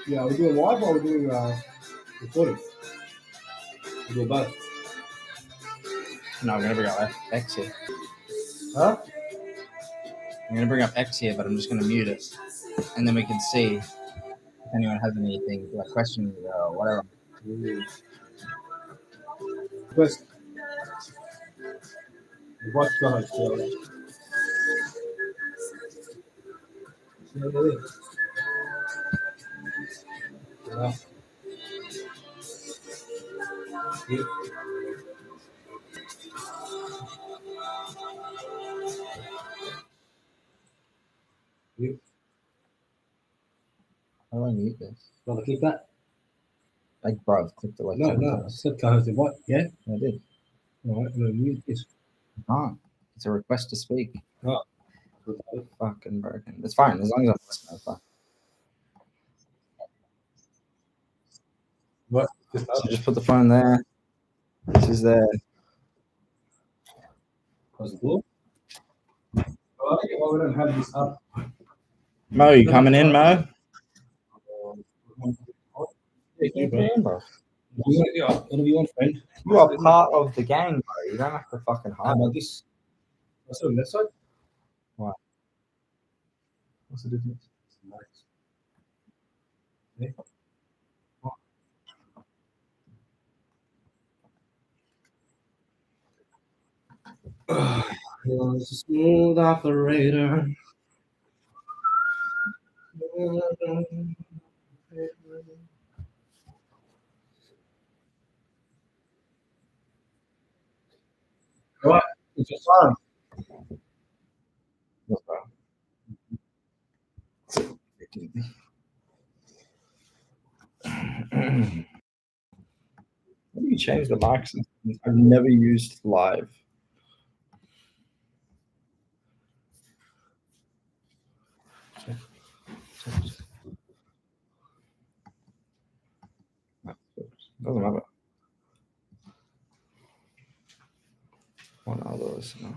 Yeah, we're doing live or we're doing recording? We're doing both. No, I'm gonna bring up X here. Huh? I'm gonna bring up X here, but I'm just gonna mute it, and then we can see if anyone has anything like questions or whatever. First, watch the host. Yeah. How do I mute this? Want to click that? Like, bro, I've clicked it like No, 10 no. times. Set co-host invite. Yeah. I did. All right. I'm gonna mute this. I can't. It's a request to speak. Oh. Fucking broken. It's fine as long as I'm listening. It's fine. What? So just put the phone there. This is there. Close the door. Why we don't have this up? Mo, you coming in, Mo? Yeah, Bro. Whatever you want, friend. You are part of the gang, bro. You don't have to fucking How hide. about this? What's on that side? What? What's the difference? Yeah. It's a smooth operator. What? It's your son. What's that? How do you change the mics? I've never used live. Doesn't matter. One other listener.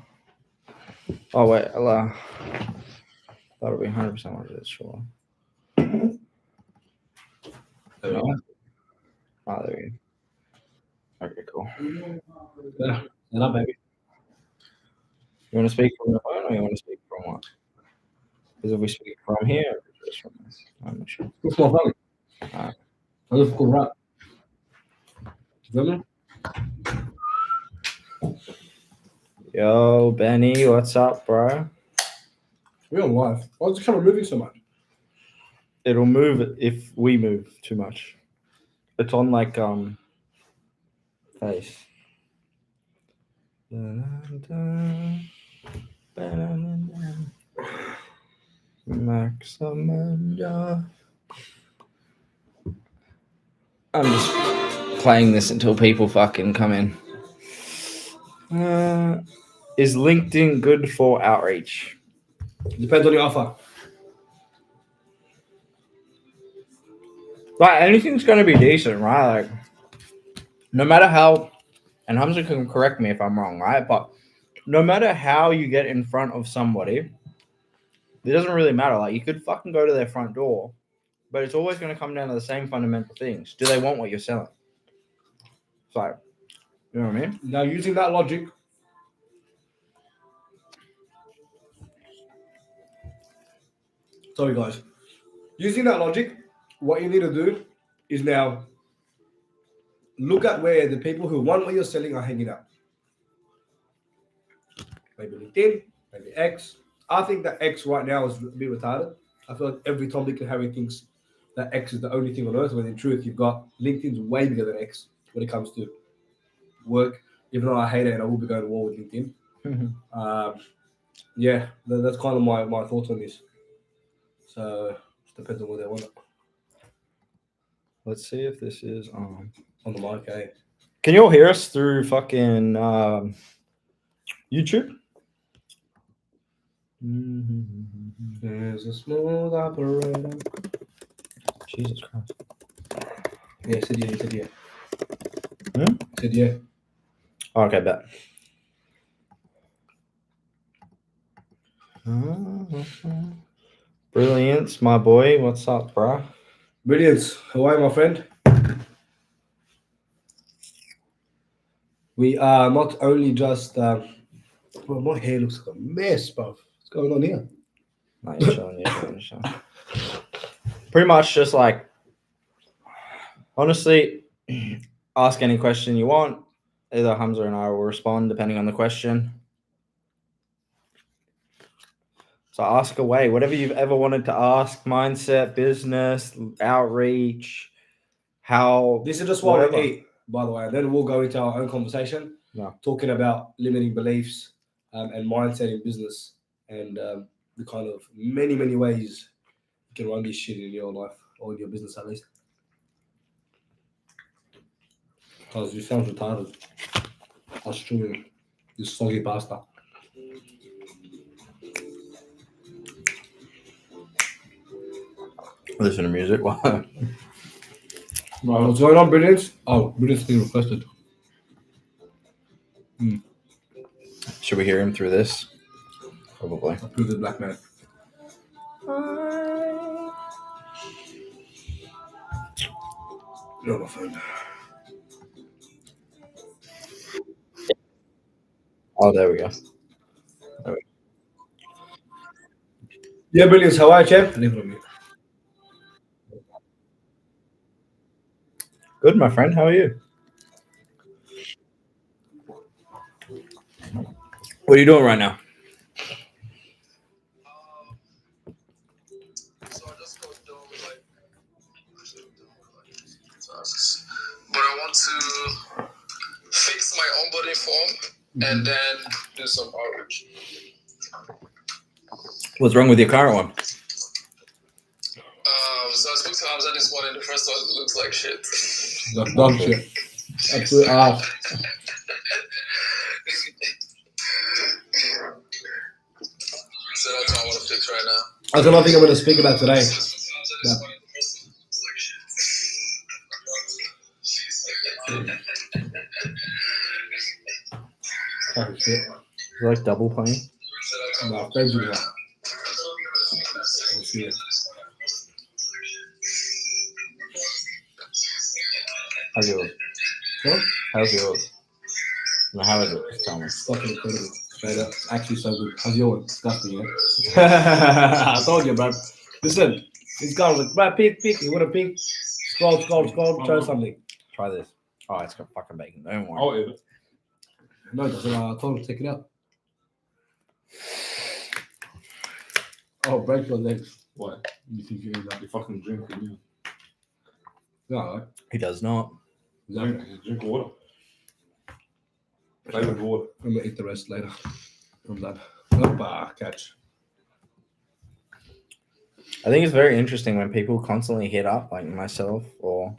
Oh wait, that'll be 100% what it is, sure. No. Oh, there we go. Okay, cool. Yeah. Hello, baby. You want to speak from the phone or you want to speak from what? Because if we speak from here, or just from this, I'm not sure. What's my phone? Alright. Let's go right. Remember? Yo, Benny, what's up, bro? We're on live. Why is the camera moving so much? It'll move if we move too much. It's on like face. Maximum. I'm just playing this until people fucking come in. Is LinkedIn good for outreach? Depends on your offer. Like anything's going to be decent, right? Like no matter how, and HAMZ can correct me if I'm wrong, right? But no matter how you get in front of somebody, it doesn't really matter. Like you could fucking go to their front door, but it's always going to come down to the same fundamental things. Do they want what you're selling? So, you know what I mean? Now, using that logic, sorry guys, using that logic, what you need to do is now look at where the people who want what you're selling are hanging out. Maybe LinkedIn, maybe X. I think that X right now is a bit retarded. I feel like every Tom, Dick, and Harry thinks that X is the only thing on earth, when in truth, you've got LinkedIn's way bigger than X when it comes to work. Even though I hate it and I will be going to war with LinkedIn. Yeah, that's kind of my thoughts on this. So it depends on what they want. Let's see if this is on On the mic, eh? Can you all hear us through fucking YouTube? There's a smooth operator. Jesus Christ. Yeah, said yeah, said yeah. Hmm? Said yeah. Okay, bet. Brilliance, my boy. What's up, bruh? Brilliant. How are you, my friend? We are not only just. Bro, my hair looks like a mess, bro. What's going on here? No, you're chilling, you're chilling. Pretty much just like, honestly, ask any question you want. Either HAMZ and I will respond depending on the question. So ask away. Whatever you've ever wanted to ask, mindset, business, outreach, how... This is just what whatever. we eat, by the way. And then we'll go into our own conversation, talking about limiting beliefs and mindset in business and the kind of many, many ways you can run this shit in your life or in your business at least. Because you sound retarded. I was chewing this soggy pasta. Listen to music. Right, what's going on, Brilliance? Oh, Brilliance being requested. Should we hear him through this? Probably. Through the black man. No, my phone. Oh, there we go. Yeah, Brilliance, how are you, champ? Leave it on me. Good, my friend. How are you? What are you doing right now? So I just got done with tasks. But I want to fix my onboarding form and then do some outreach. What's wrong with your current one? So I spoke to HAMZ this morning. The first one looks like shit. That's dog shit. Absolute ass. So that's what I want to fix right now. That's another thing I'm going to speak about today. Yeah. Oh, shit. Is it like double playing? No, don't do that. Let's see it. How's yours? What? How's yours? No, how is it? Just tell me. It's fucking incredible. Straight up. It's actually so good. How's your one? Disgusting, yeah? I told you, bro. Listen, this guy was like, bro, pick. You want to pick? Scroll, show something. Try this. Oh, it's got fucking bacon. Don't worry. I'll eat it. No, it doesn't. I told him to take it out. Oh, break your legs. What? You think you eat that? You fucking drinking, No, right? He does not. yeah. Drink water. Flavored water. I'm going to eat the rest later. I'm done. Opa, catch. I think it's very interesting when people constantly hit up, like myself or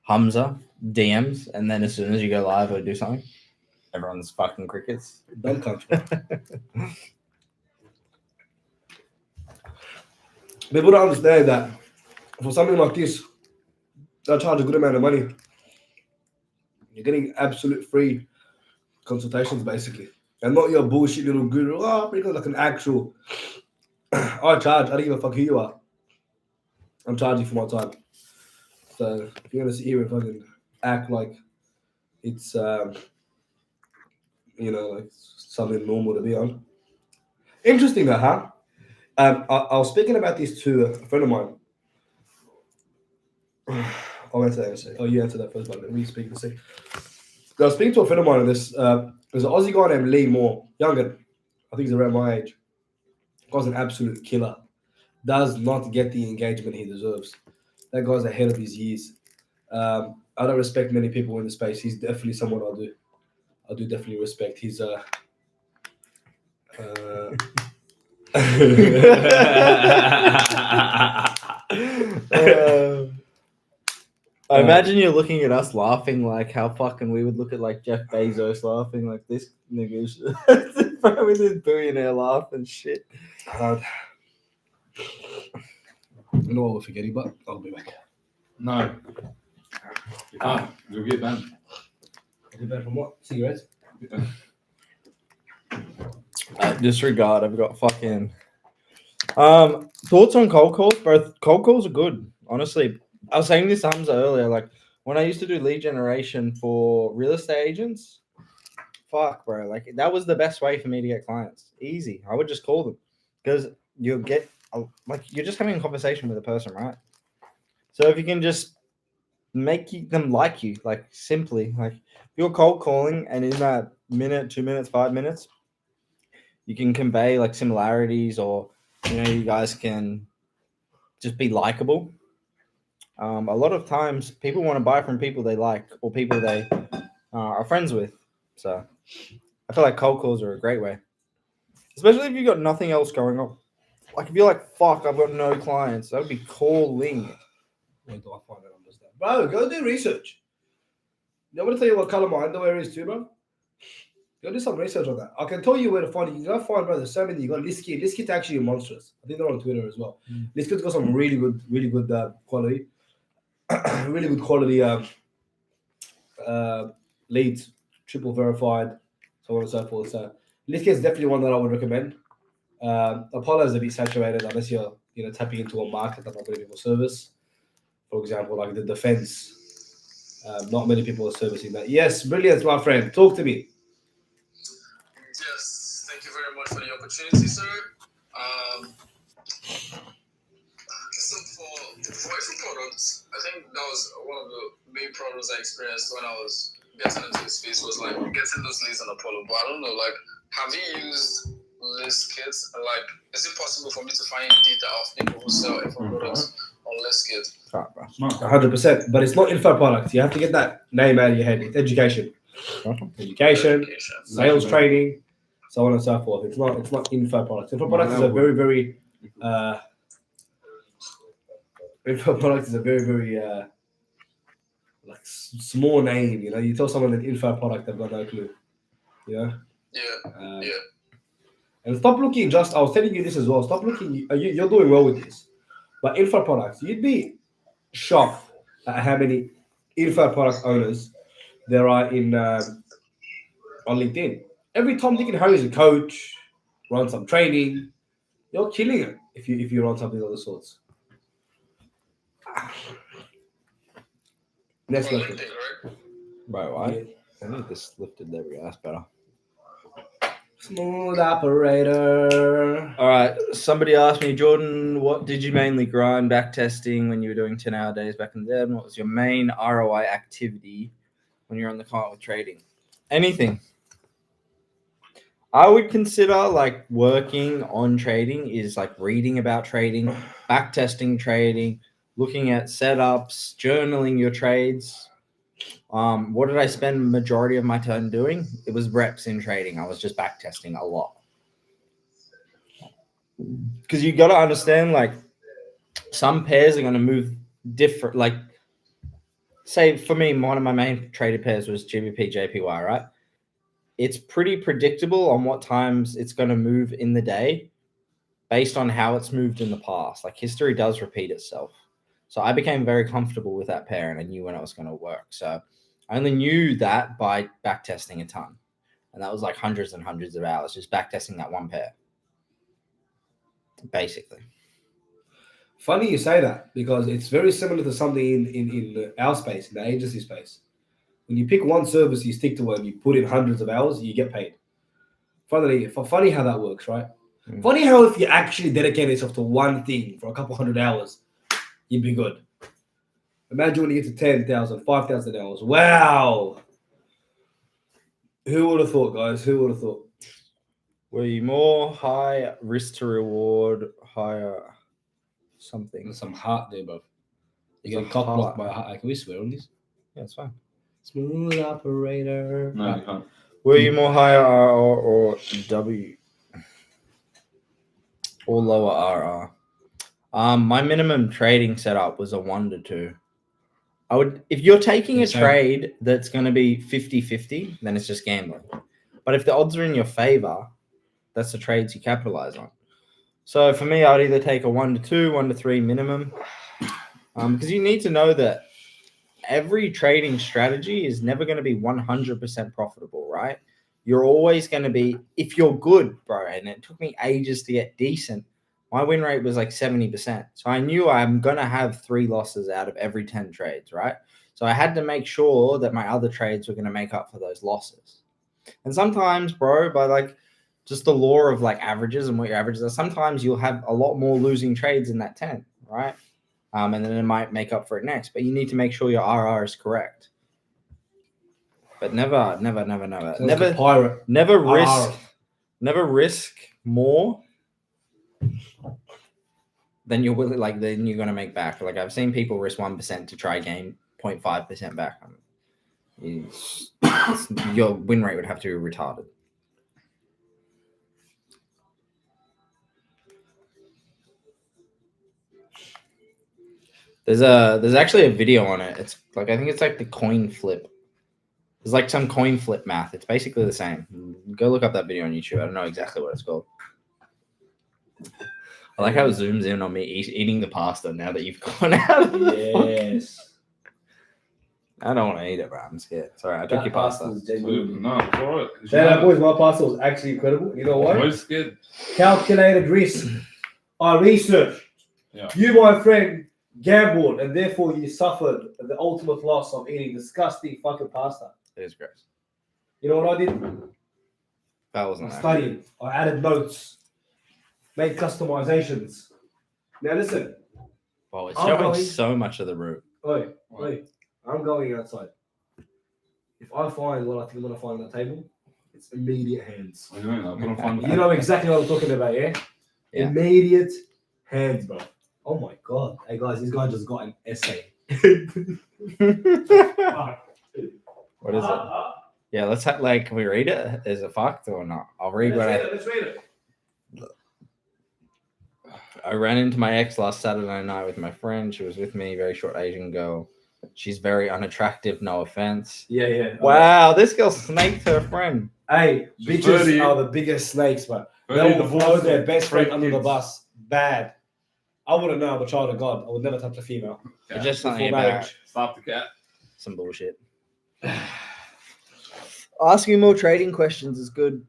HAMZ, DMs, and then as soon as you go live or do something, everyone's fucking crickets. Dumb cunt. People don't understand that for something like this, they'll charge a good amount of money. You're getting absolute free consultations, basically. And not your bullshit little guru. Oh, bring on like an actual. I charge. I don't give a fuck who you are. I'm charging for my time. So if you're gonna sit here and fucking act like it's like something normal to be on. Interesting though, huh? I was speaking about this to a friend of mine. I'll answer that. Oh, you answer that first, but let me speak and see. I was speaking to a friend of mine on this. There's an Aussie guy named Lee Moore, younger. I think he's around my age. Guy's an absolute killer. Does not get the engagement he deserves. That guy's ahead of his years. I don't respect many people in the space. He's definitely someone I do. I do definitely respect. He's I imagine you're looking at us laughing like how fucking we would look at like Jeff Bezos laughing like this nigga with his billionaire laugh and shit. I know what we're forgetting, but I'll be back. No. You can't. You'll get banned. Get back from what? Cigarettes? Disregard. I've got fucking thoughts on cold calls. Both cold calls are good. Honestly, I was saying this to Hamza earlier, like when I used to do lead generation for real estate agents, fuck, bro, like that was the best way for me to get clients. Easy. I would just call them because you'll get like you're just having a conversation with a person, right? So if you can just make them like you, like simply, like if you're cold calling and in that minute, 2 minutes, 5 minutes, you can convey like similarities or you guys can just be likable. A lot of times people want to buy from people they like or people they are friends with. So I feel like cold calls are a great way, especially if you've got nothing else going on. Like if you're like, fuck, I've got no clients, that would be calling. Where do I find that numbers there? Bro, go do research. I'm going to tell you what color my underwear is too, bro. Go do some research on that. I can tell you where to find it. You can go find, bro, there's so many. You got Liskit. Liskit's actually monstrous. I think they're on Twitter as well. Liskit's got some really good quality. Really good quality leads, triple verified, so on and so forth. So Liskit's definitely one that I would recommend. Apollo is a bit saturated unless you're tapping into a market that not many people service. For example, like the defense, not many people are servicing that. Yes, brilliant, my friend. Talk to me. Yes, thank you very much for the opportunity, sir. So for every product, I think that was one of the main problems I experienced when I was getting into the space was like getting those leads on Apollo. But I don't know, like, have you used list kits? And like, is it possible for me to find data of people who sell info products on list kit? 100%, but it's not info products. You have to get that name out of your head. It's education, sales training, so on and so forth. It's not info products. Info products is a very info products is a very like small name. You tell someone an info product, they've got no clue. Yeah. And stop looking. I was telling you this as well. Stop looking. You're doing well with this, but info products. You'd be shocked at how many info product owners there are on LinkedIn. Every Tom, Dick, and Harry is a coach, run some training. You're killing it if you run something of the sorts. Next On question. LinkedIn, right? Bro, I need this lifted. There we go. That's better. Smooth operator. All right. Somebody asked me, Jordan, what did you mainly grind back testing when you were doing 10-hour days back in the day? And what was your main ROI activity when you're on the client with trading? Anything. I would consider like working on trading is like reading about trading, back testing trading, looking at setups, journaling your trades. What did I spend majority of my time doing? It was reps in trading. I was just back testing a lot. Because you got to understand, like, some pairs are going to move different. Like, say for me, one of my main traded pairs was GBP, JPY, right? It's pretty predictable on what times it's going to move in the day based on how it's moved in the past. Like, history does repeat itself. So I became very comfortable with that pair and I knew when it was going to work. So I only knew that by back testing a ton. And that was like hundreds and hundreds of hours just back testing that one pair. Basically. Funny you say that because it's very similar to something in our space, in the agency space. When you pick one service, you stick to it, and you put in hundreds of hours, you get paid. Funny how that works, right? Funny how if you actually dedicate yourself to one thing for a couple hundred hours, you'd be good. Imagine when you get to 10,000, 5,000 hours. Wow. Who would have thought, guys? Who would have thought? Were you more high risk to reward, higher something? There's some heart there, bro. You're getting cock blocked by a heart. Can we swear on this? Yeah, it's fine. Smooth operator. No, you can't. Were you more higher R or W? Or lower RR? My minimum trading setup was a 1 to 2. I would, if you're taking a trade that's going to be 50-50, then it's just gambling. But if the odds are in your favor, that's the trades you capitalize on. So for me, I'd either take a 1 to 2, 1 to 3 minimum, because you need to know that every trading strategy is never going to be 100% profitable, right? You're always going to be, if you're good, bro, and it took me ages to get decent, my win rate was like 70%. So I knew I'm going to have 3 losses out of every 10 trades, right? So I had to make sure that my other trades were going to make up for those losses. And sometimes, bro, by like just the law of like averages and what your averages are, sometimes you'll have a lot more losing trades in that 10, right? And then it might make up for it next. But you need to make sure your RR is correct. But never pirate. Never risk more than you're willing, like then you're gonna make back. Like I've seen people risk 1% to try gain 0.5% back. Your win rate would have to be retarded. There's actually a video on it. It's like I think it's like the coin flip. It's like some coin flip math. It's basically the same. Go look up that video on YouTube. I don't know exactly what it's called. I like how it zooms in on me eating the pasta now that you've gone out of the Yes. I don't want to eat it, bro. I'm scared. Sorry, I took your pasta. No, it's all right. That boys, my pasta was actually incredible. You know what? I'm scared. Calculated risk. I researched. Yeah. You, my friend, gambled, and therefore you suffered the ultimate loss of eating disgusting fucking pasta. It is gross. You know what I did? That wasn't I that. studied. I added notes. Made customizations. Now listen. Well, it's I'm showing going- so much of the root. Oi, I'm going outside. If I find what I think I'm gonna find on the table, it's immediate hands. I know, I'm gonna find You know exactly what I'm talking about, yeah? Yeah. Immediate hands, bro. Oh my god. Hey guys, this guy just got an essay. What is it? Yeah, let's like, can we read it? Is it fucked or not? I'll read what Let's read it. I ran into my ex last Saturday night with my friend. She was with me, very short Asian girl. She's very unattractive, no offense. Yeah. Wow, this girl snaked her friend. Hey, She's bitches 30. are the biggest snakes, man. Early They will throw divorce, their best friend three under the kids. bus. Bad. I wouldn't know. I'm a child of God. I would never touch a female. It's just something Before about marriage. Stop the cat. some bullshit. Asking more trading questions is good.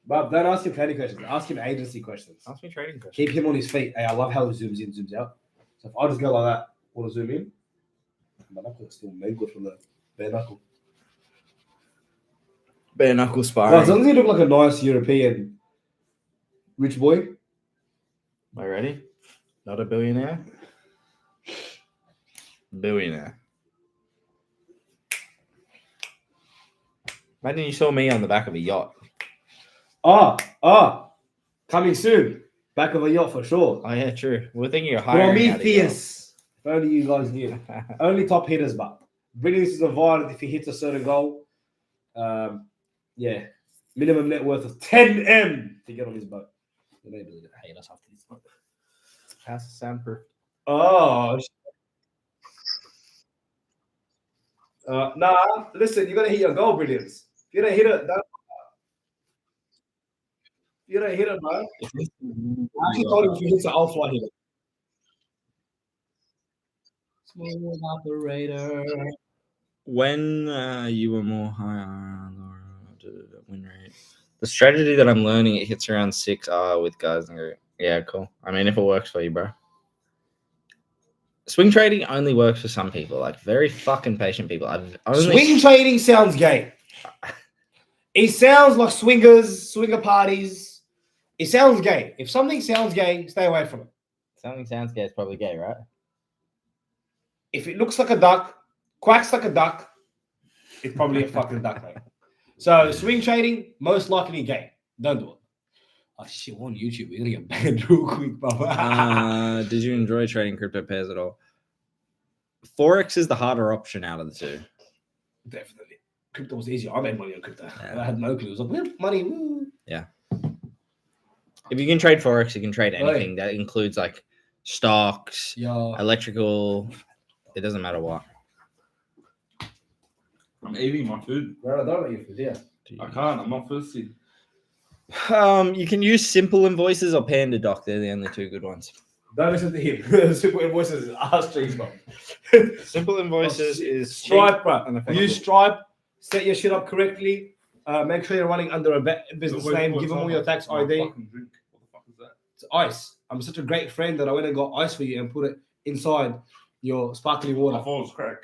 But don't ask him trading questions. Ask him agency questions. Ask me trading questions. Keep him on his feet. Hey, I love how he zooms in, zooms out. So if I just go like that, want to zoom in, my knuckle is still mangled from the bare knuckle. Bare knuckle Well, as sparring. long as you look like a nice European rich boy. Am I ready? Not a billionaire? Billionaire. Imagine you saw me on the back of a yacht. Coming soon. Back of a yacht for sure. Oh yeah, true. We're thinking of hiring. Prometheus. If only you guys knew. Only top hitters, but Brilliance is invited if he hits a certain goal. Yeah. Minimum net worth of 10M to get on his boat. They really hate us after this. Pass the soundproof. Oh. Nah, listen, you gotta hit your goal, Brilliance. If you don't hit it, you don't hit it, bro. I actually told him if he hits it, I'll fly hit it. Small operator. When you were more higher win rate. The strategy that I'm learning, it hits around 6R with guys. Yeah, cool. I mean, if it works for you, bro. Swing trading only works for some people, like very fucking patient people. I've only Swing trading sounds gay. It sounds like swinger parties. It sounds gay. If something sounds gay, stay away from it. Something sounds gay. It's probably gay, right? If it looks like a duck, quacks like a duck, it's probably a fucking duck, mate. So swing trading, most likely gay. Don't do it. Oh shit, we're on YouTube. We're gonna get banned real quick, bro. Did you enjoy trading crypto pairs at all? Forex is the harder option out of the two. Definitely. Crypto was easier. I made money on crypto. Yeah. I had no clue. It was like, well, money, woo. If you can trade Forex, you can trade anything. That includes like stocks, Yeah. electrical. It doesn't matter what. I'm eating my food. Bro, I don't know your food, yeah. I can't. I'm not thirsty. You can use Simple Invoices or PandaDoc. They're the only two good ones. Don't listen to him. Simple Invoices is ass trees, bro. Simple Invoices is Stripe, cheap bro. and effective. Use Stripe. Set your shit up correctly. Make sure you're running under a business name. Give them all your tax ID. Fucking drink. What the fuck is that? It's ice. I'm such a great friend that I went and got ice for you and put it inside your sparkling I water. thought it was crack.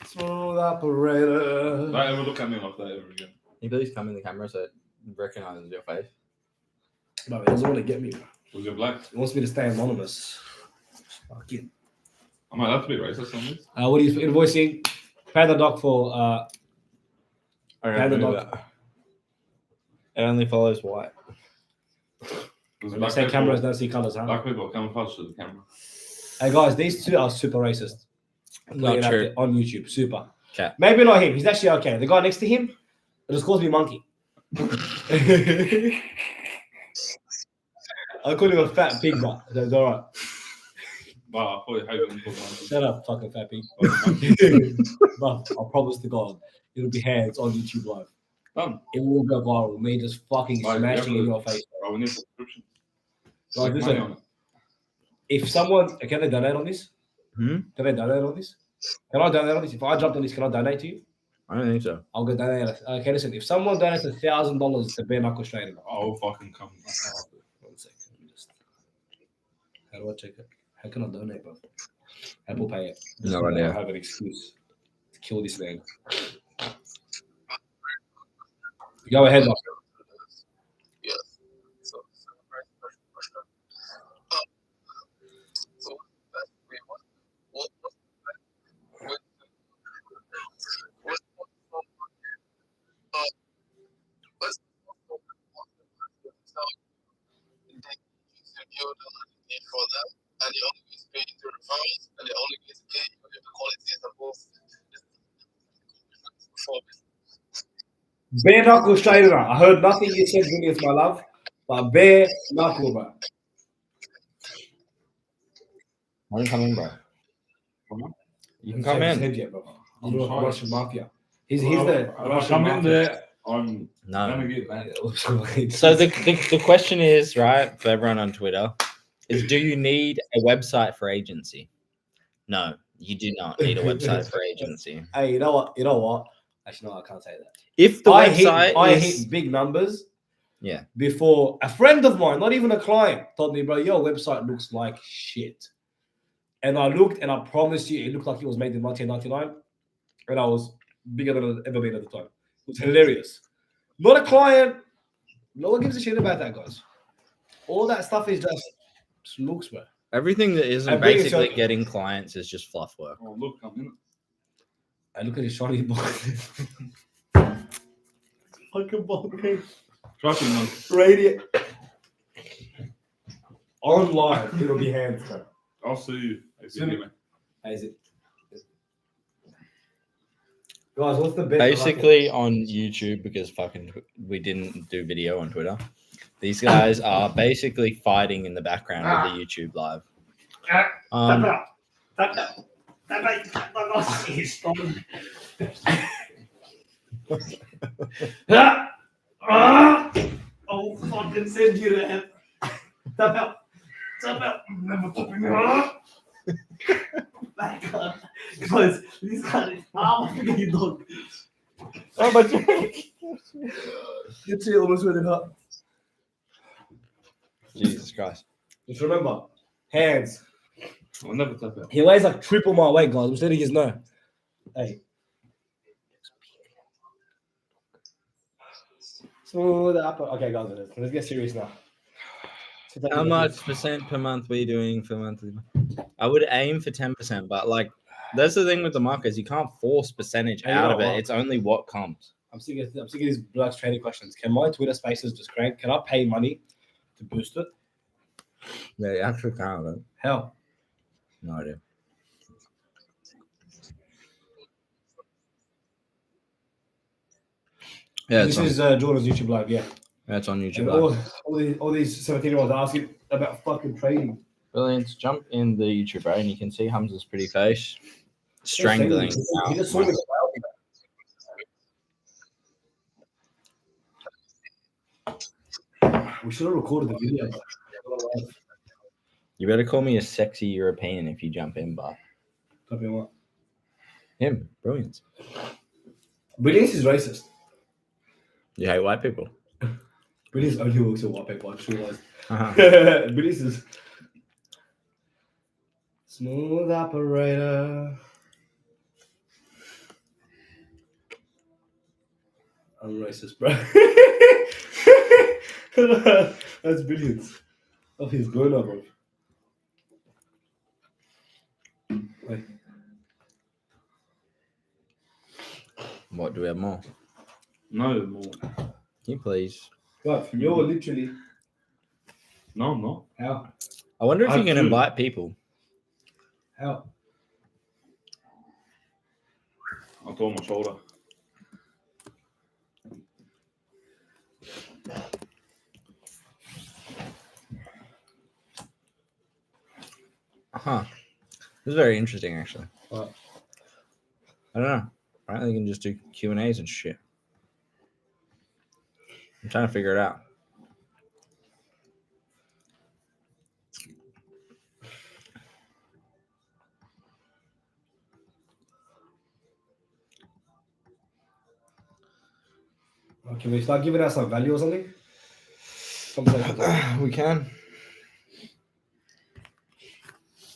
Smooth operator. Don't ever look at me like that ever again. Can you please come in the camera so it recognizes your face? No, he doesn't want to get me. Was it black? He wants me to stay anonymous. Fuck it. Am I allowed to be racist on this? What are you invoicing? Panda Doc for Panda do Doc. that. It only follows white. Was When they say cameras don't see colors, huh? Black people camouflage to the camera. Hey guys, these two are super racist. Not Putting it out true. there on YouTube, super. Okay. Maybe not him. He's actually okay. The guy next to him, it just calls me monkey. I call him a fat pig, but it's all right. But I thought you hated him. Shut up, fucking fat pig. But I promise to God, it'll be hands on YouTube live. Done. It will go viral. Me just fucking Like, smashing yeah, in your face. Bro, we need subscription. Like, Like listen, money on it. if someone can they donate on this? Hmm? Can they donate on this? Can I donate on this? If I jumped on this, can I donate to you? I don't think so. I'll go donate. Okay, listen. If someone donates $1,000 to Bare Knuckle Straight, I'll fucking come. 1 second. How do I check it? How can I donate, bro? Apple Pay it. No I idea. have an excuse to kill this man. Go ahead, Mark. Yes. So for them, and they only get paid through referrals, and they only get paid if the quality is above performance. Bare Knuckle Straight. I heard nothing you said, Williams, my love, but Bare Knuckle, bro. Why don't you come in, bro? You can come Shake his in. head yet, bro. I'm You're a sorry. Russian mafia. He's Well, the if I Russian come in mafia. there, I'm No. gonna get mad. So the question is, right, for everyone on Twitter, is do you need a website for agency? No, you do not need a website for agency. Hey, you know what? You know what? Actually, no, I can't say that. If the I website hit big numbers. Yeah. Before a friend of mine, not even a client, told me, bro, your website looks like shit. And I looked, and I promise you, it looked like it was made in 1999, and I was bigger than I'd ever been at the time. It was hilarious. Not a client. No one gives a shit about that, guys. All that stuff is just looks, bro. everything that isn't I'm bringing basically some- getting clients is just fluff work. Oh, look, I'm in. I look at his shiny box. Fucking box. Trust me, man. Radio. Online, it'll be hands, bro. I'll see you. Soon. Is it? Guys, what's the best? Basically on YouTube, because fucking we didn't do video on Twitter. These guys are basically fighting in the background of the YouTube live. Oh, fucking send you to hell. Tap out. Tap out. Never topping me. Guys, these guys. Ah, you dog. Oh, but It's almost really hot. Jesus Christ. Just remember, hands. I'll never tap out. He weighs like triple my weight, guys. I'm just letting you know. Hey. Smooth up. Okay, guys, let's get serious now. How much percent per month were you doing for monthly? I would aim for 10%, but like that's the thing with the markets. You can't force percentage Hey, you out know of it. what? It's only what comes. I'm sick of these blacks trading questions. Can my Twitter spaces just crank? Can I pay money to boost it? Yeah, you actually can't. Hell. No idea. Yeah, This is Jordan's YouTube live, yeah. That's on YouTube. And Live. all these 17-year-olds asking about fucking trading. Brilliant. Jump in the YouTube, right? And you can see Hamza's pretty face strangling. He just saw me. We should have recorded the video. You better call me a sexy European if you jump in, but Copy what? him, brilliant. Brilliance is racist. You hate white people. British only works in wallpaper. I just realized. Uh-huh. British is smooth operator. I'm racist, bro. That's brilliant. Oh, he's going up, bro. Wait. What do we have more? No more. Can you please? God, you're literally No, I'm not. how? I wonder if you can Absolutely. invite people. How? I tore my shoulder. Huh. This is very interesting, actually. What? I don't know. Apparently, you can just do Q&As and shit. I'm trying to figure it out. Can we start giving out some value or something? Something. We can.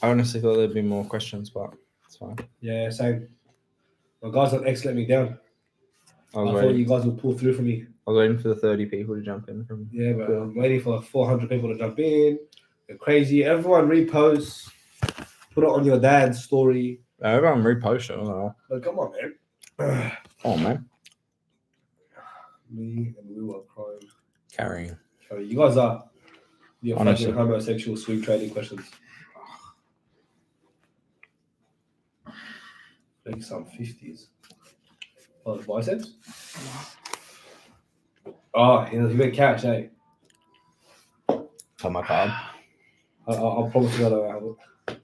I honestly thought there'd be more questions, but it's fine. Yeah, same. My guys on X let me down. I I was, thought waiting, you guys would pull through for me. I was waiting for the 30 people to jump in. From Yeah, but I'm waiting for 400 people to jump in. They're crazy. Everyone reposts. Put it on your dad's story. Everyone repost it. I don't know. But come on, man. Oh, man. Me and we were crying. Carrying. Sorry, you guys are your Honestly. fucking homosexual swing trading questions. Make some 50s. Oh, the biceps? Oh, he went cash, eh? For my card. I'll promise you that I have it.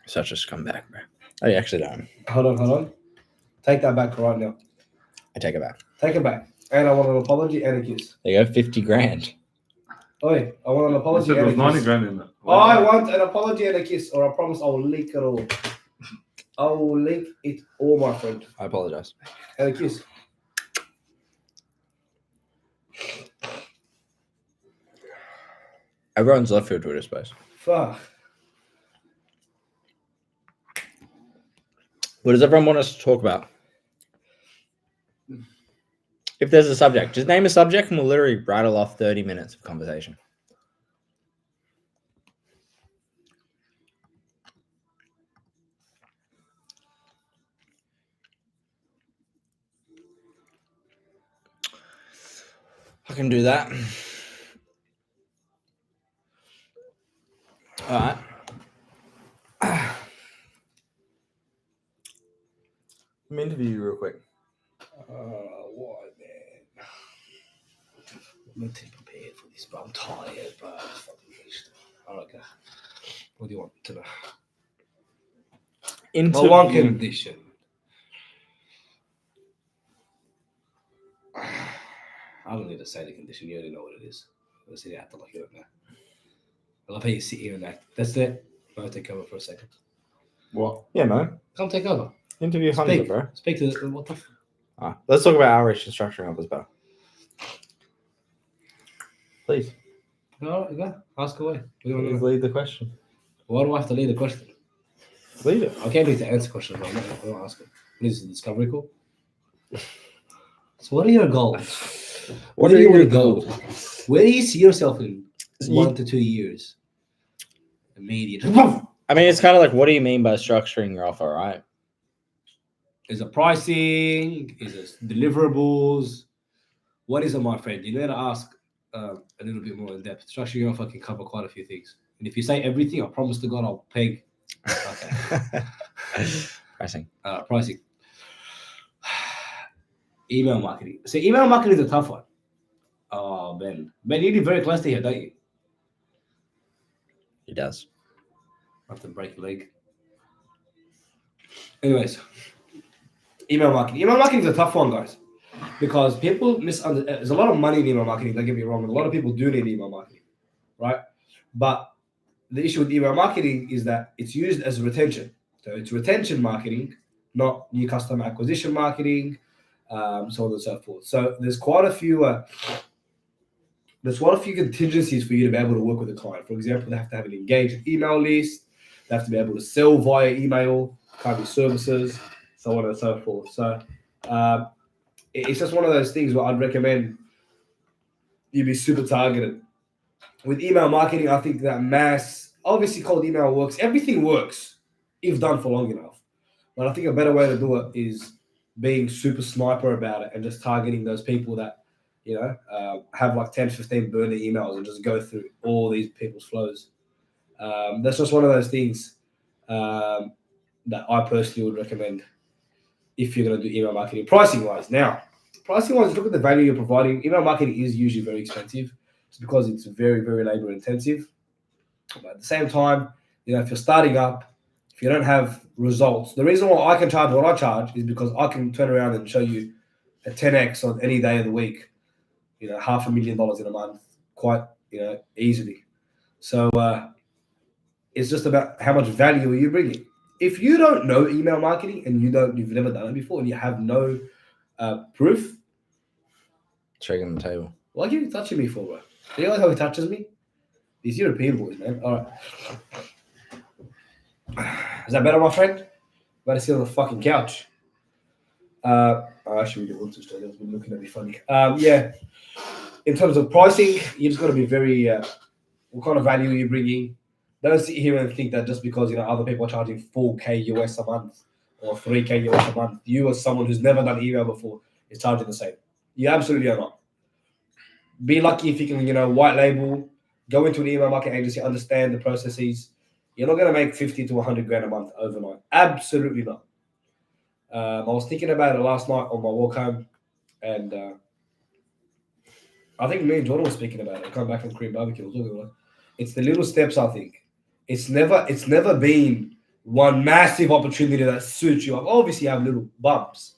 Such a scumbag, bro. Oh, you actually don't. Hold on. Take that back right now. I take it back. Take it back. And I want an apology and a kiss. There you go, 50 grand. Oi, I want an I apology said there and was a 90 kiss. grand in that. I want an apology and a kiss, or I promise I will leak it all. I will leak it all, my friend. I apologize. And a kiss. Everyone's left your Twitter space. Fuck. What does everyone want us to talk about? If there's a subject, just name a subject and we'll literally rattle off 30 minutes of conversation. I can do that. All right. Let me interview you real quick. What, man? I'm not too prepared for this, but I'm tired, bro. I'm fucking finished. Okay. What do you want to know? Interview. One condition. I don't need to say the condition. You already know what it is. Let's see, act like you don't know. I love how you sit here and act. That's it. I'll take over for a second. What? Yeah, man. Come take over. Interview HAMZ, Speak, bro. Speak to the, what the Let's talk about outreach and structuring of this better. Please. Go. Ask away. What do you want to Please know? lead the question. Why do I have to lead the question? Lead it. I can't need to answer questions. I'm not asking. What is the discovery call? So what are your goals? What Where are do you want your to go? goals? Where do you see yourself in You- 1 to 2 years? Immediate. I mean, it's kind of like, what do you mean by structuring your offer, right? Is it pricing? Is it deliverables? What is it, my friend? You need to ask a little bit more in depth. Structure your offer can cover quite a few things. And if you say everything, I promise to God I'll peg. Okay. Pricing. Pricing. Email marketing. So email marketing is a tough one. Oh, Ben. Ben, you live very close to here, don't you? He does. I have to break a leg. Anyways, email marketing. Email marketing is a tough one, guys, because people misunderstand. There's a lot of money in email marketing. Don't get me wrong, but a lot of people do need email marketing, right? But the issue with email marketing is that it's used as retention. So it's retention marketing, not new customer acquisition marketing, so on and so forth. So there's quite a few there's quite a few contingencies for you to be able to work with a client. For example, they have to have an engaged email list. They have to be able to sell via email, cover services, so on and so forth. So it's just one of those things where I'd recommend you be super targeted. With email marketing, I think that obviously cold email works. Everything works if done for long enough. But I think a better way to do it is being super sniper about it and just targeting those people that, have like 10, 15 burner emails and just go through all these people's flows. That's just one of those things that I personally would recommend if you're going to do email marketing. Pricing wise, look at the value you're providing. Email marketing is usually very expensive. It's because it's very, very labor intensive. But at the same time, if you're starting up, if you don't have results, the reason why I can charge what I charge is because I can turn around and show you a 10x on any day of the week, $500,000 in a month, quite, easily. So it's just about how much value are you bringing. If you don't know email marketing and you've never done it before and you have no proof, Shaking the table. what are you touching me for, bro? Do you like how he touches me? These European boys, man. All right. Is that better, my friend? Better sit on the fucking couch. I actually really want to stay. They've been looking at me funny. Yeah. In terms of pricing, you just got to be very. What kind of value are you bringing? Don't sit here and think that just because other people are charging $4K US a month or $3K US a month, you as someone who's never done email before is charging the same. You absolutely are not. Be lucky if you can, white label, go into an email marketing agency, understand the processes. You're not going to make 50 to 100 grand a month overnight. Absolutely not. I was thinking about it last night on my walk home, and I think me and Jordan were speaking about it. I come back from Korean barbecue. It's the little steps, I think. It's never been one massive opportunity that suits you. Obviously, you have little bumps,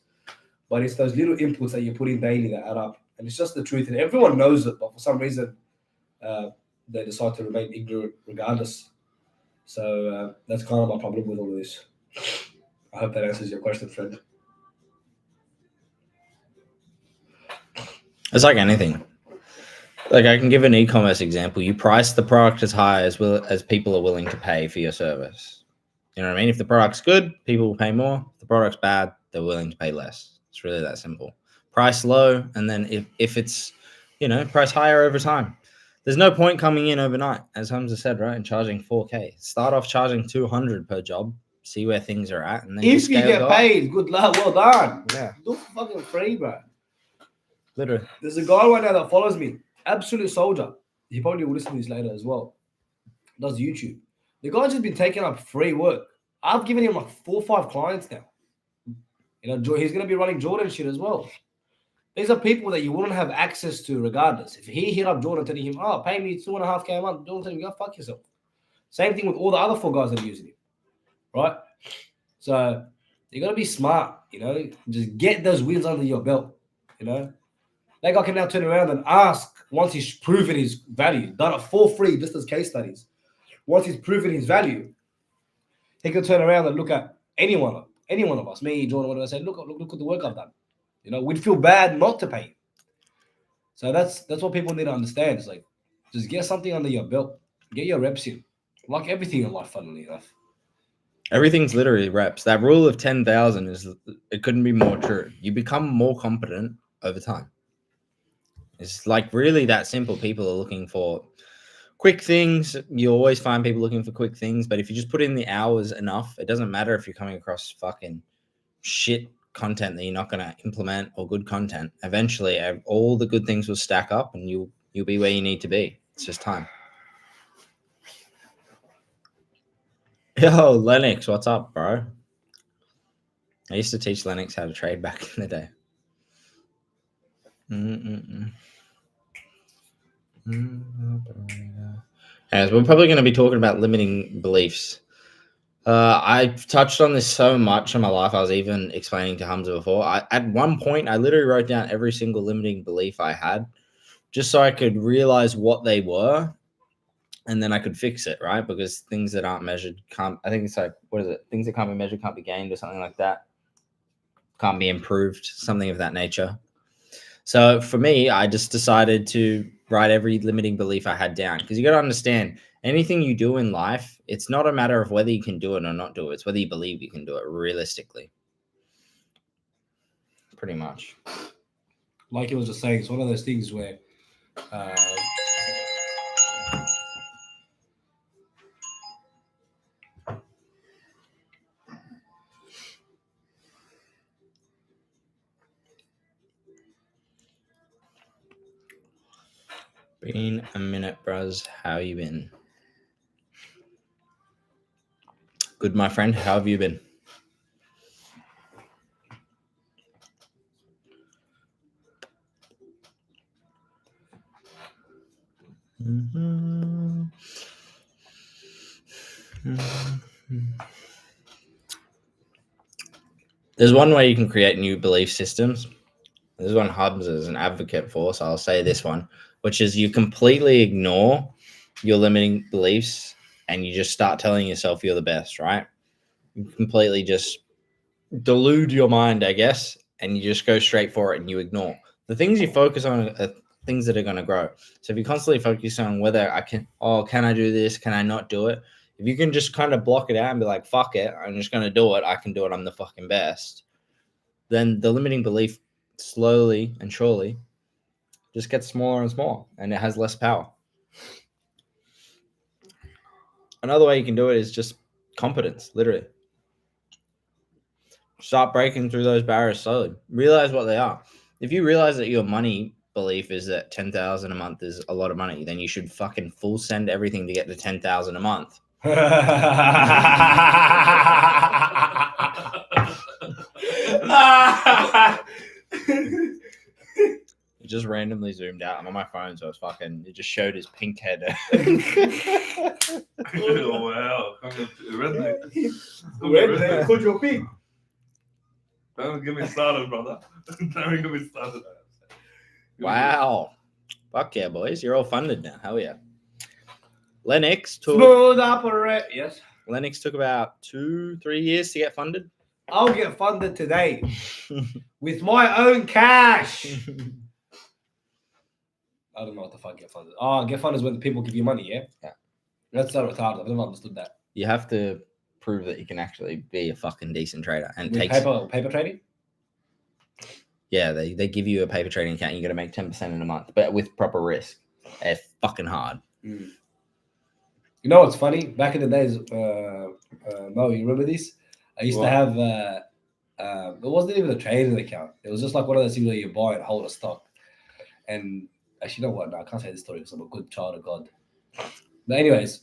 but it's those little inputs that you put in daily that add up. And it's just the truth. And everyone knows it, but for some reason, they decide to remain ignorant regardless. So that's kind of my problem with all of this. I hope that answers your question, friend. It's like anything. Like I can give an e-commerce example. You price the product as high as people are willing to pay for your service. You know what I mean? If the product's good, people will pay more. If the product's bad, they're willing to pay less. It's really that simple. Price low, and then if it's, price higher over time. There's no point coming in overnight, as HAMZ said, right, and charging 4K. Start off charging 200 per job, see where things are at, and then if you get paid, good luck, well done. Yeah, do fucking free, bro. Literally, there's a guy right now that follows me, absolute soldier. He probably will listen to this later as well. Does YouTube. The guy's just been taking up free work. I've given him like 4 or 5 clients now. He's going to be running Jordan shit as well. These are people that you wouldn't have access to regardless. If he hit up Jordan telling him, pay me 2.5K a month, Jordan telling him, go fuck yourself. Same thing with all the other 4 guys that are using him. Right? So you got to be smart, just get those wins under your belt, That guy can now turn around and ask, once he's proven his value, done it for free, just as case studies. Once he's proven his value, he can turn around and look at any one of us, me, Jordan, whatever, say, look at the work I've done. We'd feel bad not to pay you. So that's what people need to understand. It's like, just get something under your belt. Get your reps in. Like everything in life, funnily enough. Everything's literally reps. That rule of 10,000 it couldn't be more true. You become more competent over time. It's like really that simple. People are looking for quick things. You always find people looking for quick things. But if you just put in the hours enough, it doesn't matter if you're coming across fucking shit content that you're not going to implement or good content. Eventually, all the good things will stack up and you'll be where you need to be. It's just time. Yo, Lennox, what's up, bro? I used to teach Lennox how to trade back in the day. As we're probably going to be talking about limiting beliefs. I've touched on this so much in my life. I was even explaining to HAMZ before. At one point, I literally wrote down every single limiting belief I had just so I could realize what they were. And then I could fix it, right? Because things that aren't measured can't, I think it's like, what is it? Things that can't be measured can't be gained or something like that. Can't be improved, something of that nature. So for me, I just decided to write every limiting belief I had down, because you got to understand, anything you do in life, it's not a matter of whether you can do it or not do it. It's whether you believe you can do it realistically. Pretty much. Like he was just saying, it's one of those things where Been a minute, bros. How you been? Good, my friend. How have you been? There's one way you can create new belief systems. This is one HAMZ is an advocate for, so I'll say this one, which is you completely ignore your limiting beliefs and you just start telling yourself you're the best, right? You completely just delude your mind, I guess, and you just go straight for it and you ignore. The things you focus on are things that are going to grow. So if you constantly focus on whether can I do this? Can I not do it? If you can just kind of block it out and be like, fuck it, I'm just going to do it. I can do it. I'm the fucking best. Then the limiting belief slowly and surely just gets smaller and smaller and it has less power. Another way you can do it is just competence, literally. Start breaking through those barriers slowly. Realize what they are. If you realize that your money belief is that 10,000 a month is a lot of money, then you should fucking full send everything to get to 10,000 a month. It just randomly zoomed out. I'm on my phone, so it's fucking. It just showed his pink head. Oh, wow. Redneck. Redneck, put your pig. Don't get me started, brother. Don't get me started. Wow. Fuck yeah, boys. You're all funded now. Hell yeah. Lennox took Smooth operator. Yes. Lennox took about 2-3 years to get funded. I'll get funded today with my own cash. I don't know what the fuck get funded. Oh, get funded is when people give you money, yeah? Yeah. That's so retarded. I've never understood that. You have to prove that you can actually be a fucking decent trader. And it With takes paper trading? Yeah, they give you a paper trading account. You got to make 10% in a month, but with proper risk. It's fucking hard. Mm. You know what's funny? Back in the days, Mo, you remember this? I used to have, it wasn't even a trading account. It was just like one of those things where you buy and hold a stock. And actually, you know what? No, I can't say this story because I'm a good child of God. But anyways,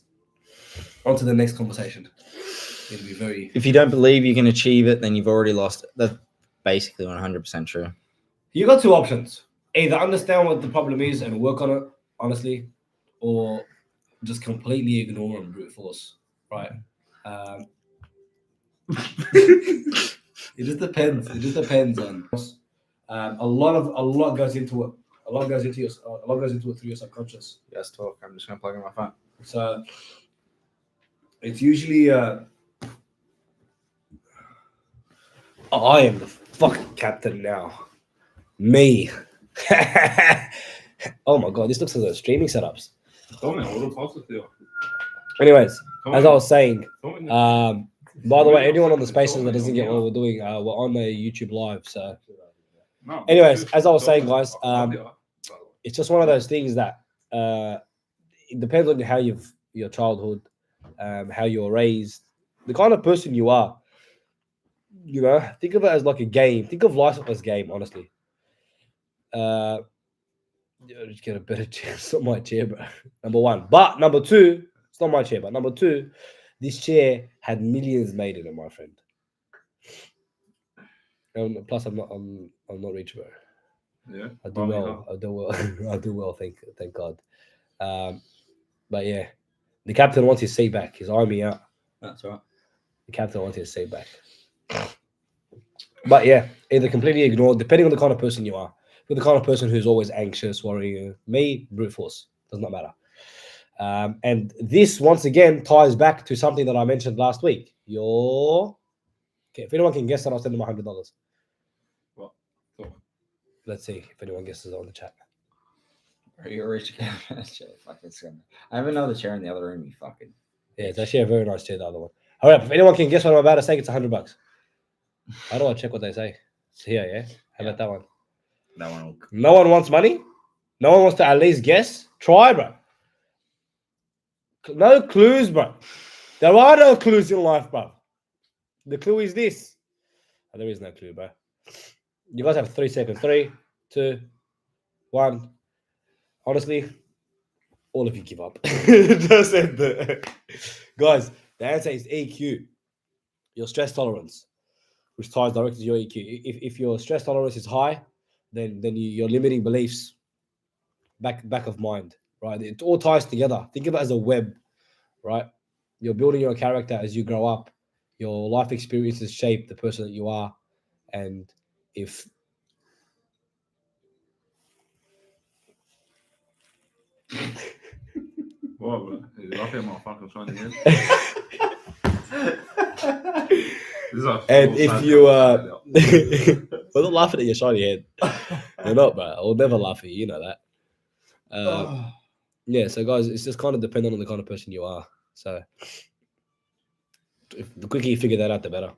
on to the next conversation. It'll be very... If you don't believe you can achieve it, then you've already lost it. That's basically 100% true. You got two options. Either understand what the problem is and work on it, honestly, or just completely ignore and brute force, right? It just depends. It just depends on a lot goes into it. A lot goes into it through your subconscious. Yes, talk. I'm just gonna plug in my phone. So it's usually I am the fucking captain now. Me. Oh my god, this looks like those streaming setups. Anyways, as I was saying, by the way, anyone on the spaces that doesn't get what we're doing, we're on the YouTube live. So, anyways, as I was saying, guys, it's just one of those things that it depends on how your childhood, how you're raised, the kind of person you are. You know, think of it as like a game. Think of life as a game, honestly. Just get a better chair. It's not my chair, bro. Number one. But number two, it's not my chair, but number two, this chair had millions made in it, my friend. Plus, I'm not rich, bro. Yeah. I do well. I do well. I do well. Thank God. But yeah, the captain wants his seat back. He's eyeing me out. That's right. The captain wants his seat back. But yeah, either completely ignore, depending on the kind of person you are. If you're the kind of person who's always anxious, worrying, me, brute force. Does not matter. And this, once again, ties back to something that I mentioned last week. Okay, if anyone can guess it, I'll send them $100. What? Let's see if anyone guesses on the chat. You're rich. Fucking scum. I have another chair in the other room. You fucking. Yeah, it's actually a very nice chair, the other one. Hurry up. If anyone can guess what I'm about to say, it's $100. How do I check what they say? It's here, yeah? How about that one? That one will. No one wants money? No one wants to at least guess? Try, bro. No clues, bro. There are no clues in life, bro. The clue is this. Oh, there is no clue, bro. You guys have 3 seconds. 3, 2, 1. Honestly, all of you give up. Just end it. Guys, the answer is EQ. Your stress tolerance, which ties directly to your EQ. If your stress tolerance is high, then your limiting beliefs back of mind, right? It all ties together. Think of it as a web, right? You're building your character as you grow up. Your life experiences shape the person that you are, and if What, bro? He's laughing at my fucking shiny head. and if you we're not laughing at your shiny head. We're not, bro. I'll never laugh at you. You know that. Yeah. So, guys, it's just kind of dependent on the kind of person you are. So, the quicker you figure that out, the better.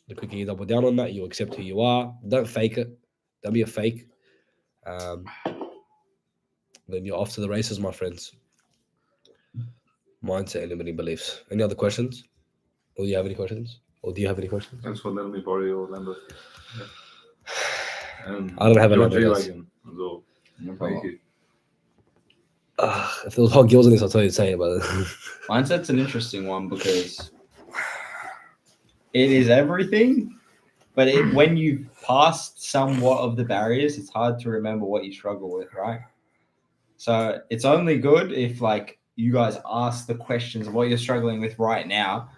The quicker you double down on that, you accept who you are. Don't fake it. Don't be a fake. Then you're off to the races, my friends. Mindset and limiting beliefs. Any other questions? Or do you have any questions? Thanks for letting me borrow your Lambo. Yeah. And I don't have a your Lambo, guys. G-Wagon as well. Thank you. If there was hot girls in this, I'll tell you to say about it. Mindset's an interesting one because it is everything, but when you've passed somewhat of the barriers, it's hard to remember what you struggle with, right? So it's only good if, like, you guys ask the questions of what you're struggling with right now.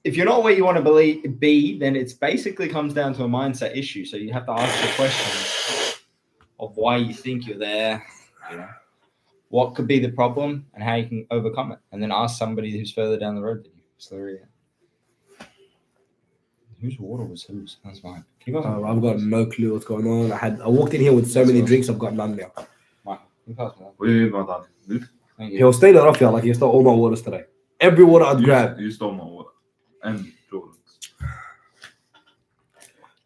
If you're not where you want to be, then it's basically comes down to a mindset issue. So you have to ask the questions of why you think you're there, you know, what could be the problem and how you can overcome it. And then ask somebody who's further down the road than you. So, yeah. Whose water was whose? That's mine. Can you guys I've got no clue what's going on. I walked in here with so many drinks, I've got none now. Michael, can you pass me that? What do you mean by that? Luke? Thank you. He'll stay that off here like he stole all my waters today. Every water I'd grab. You stole my water. And Jordan's.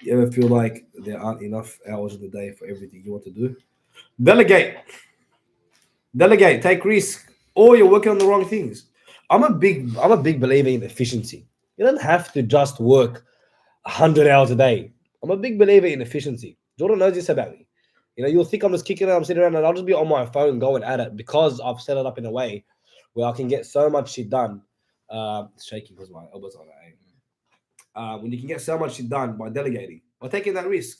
You ever feel like there aren't enough hours in the day for everything you want to do? Delegate. Take risk. Or you're working on the wrong things. I'm a big believer in efficiency. You don't have to just work 100 hours a day. I'm a big believer in efficiency. Jordan knows this about me. You know, you'll think I'm just kicking it, I'm sitting around and I'll just be on my phone going at it because I've set it up in a way where I can get so much shit done. It's shaking because my elbows are like, when you can get so much shit done by delegating, by taking that risk.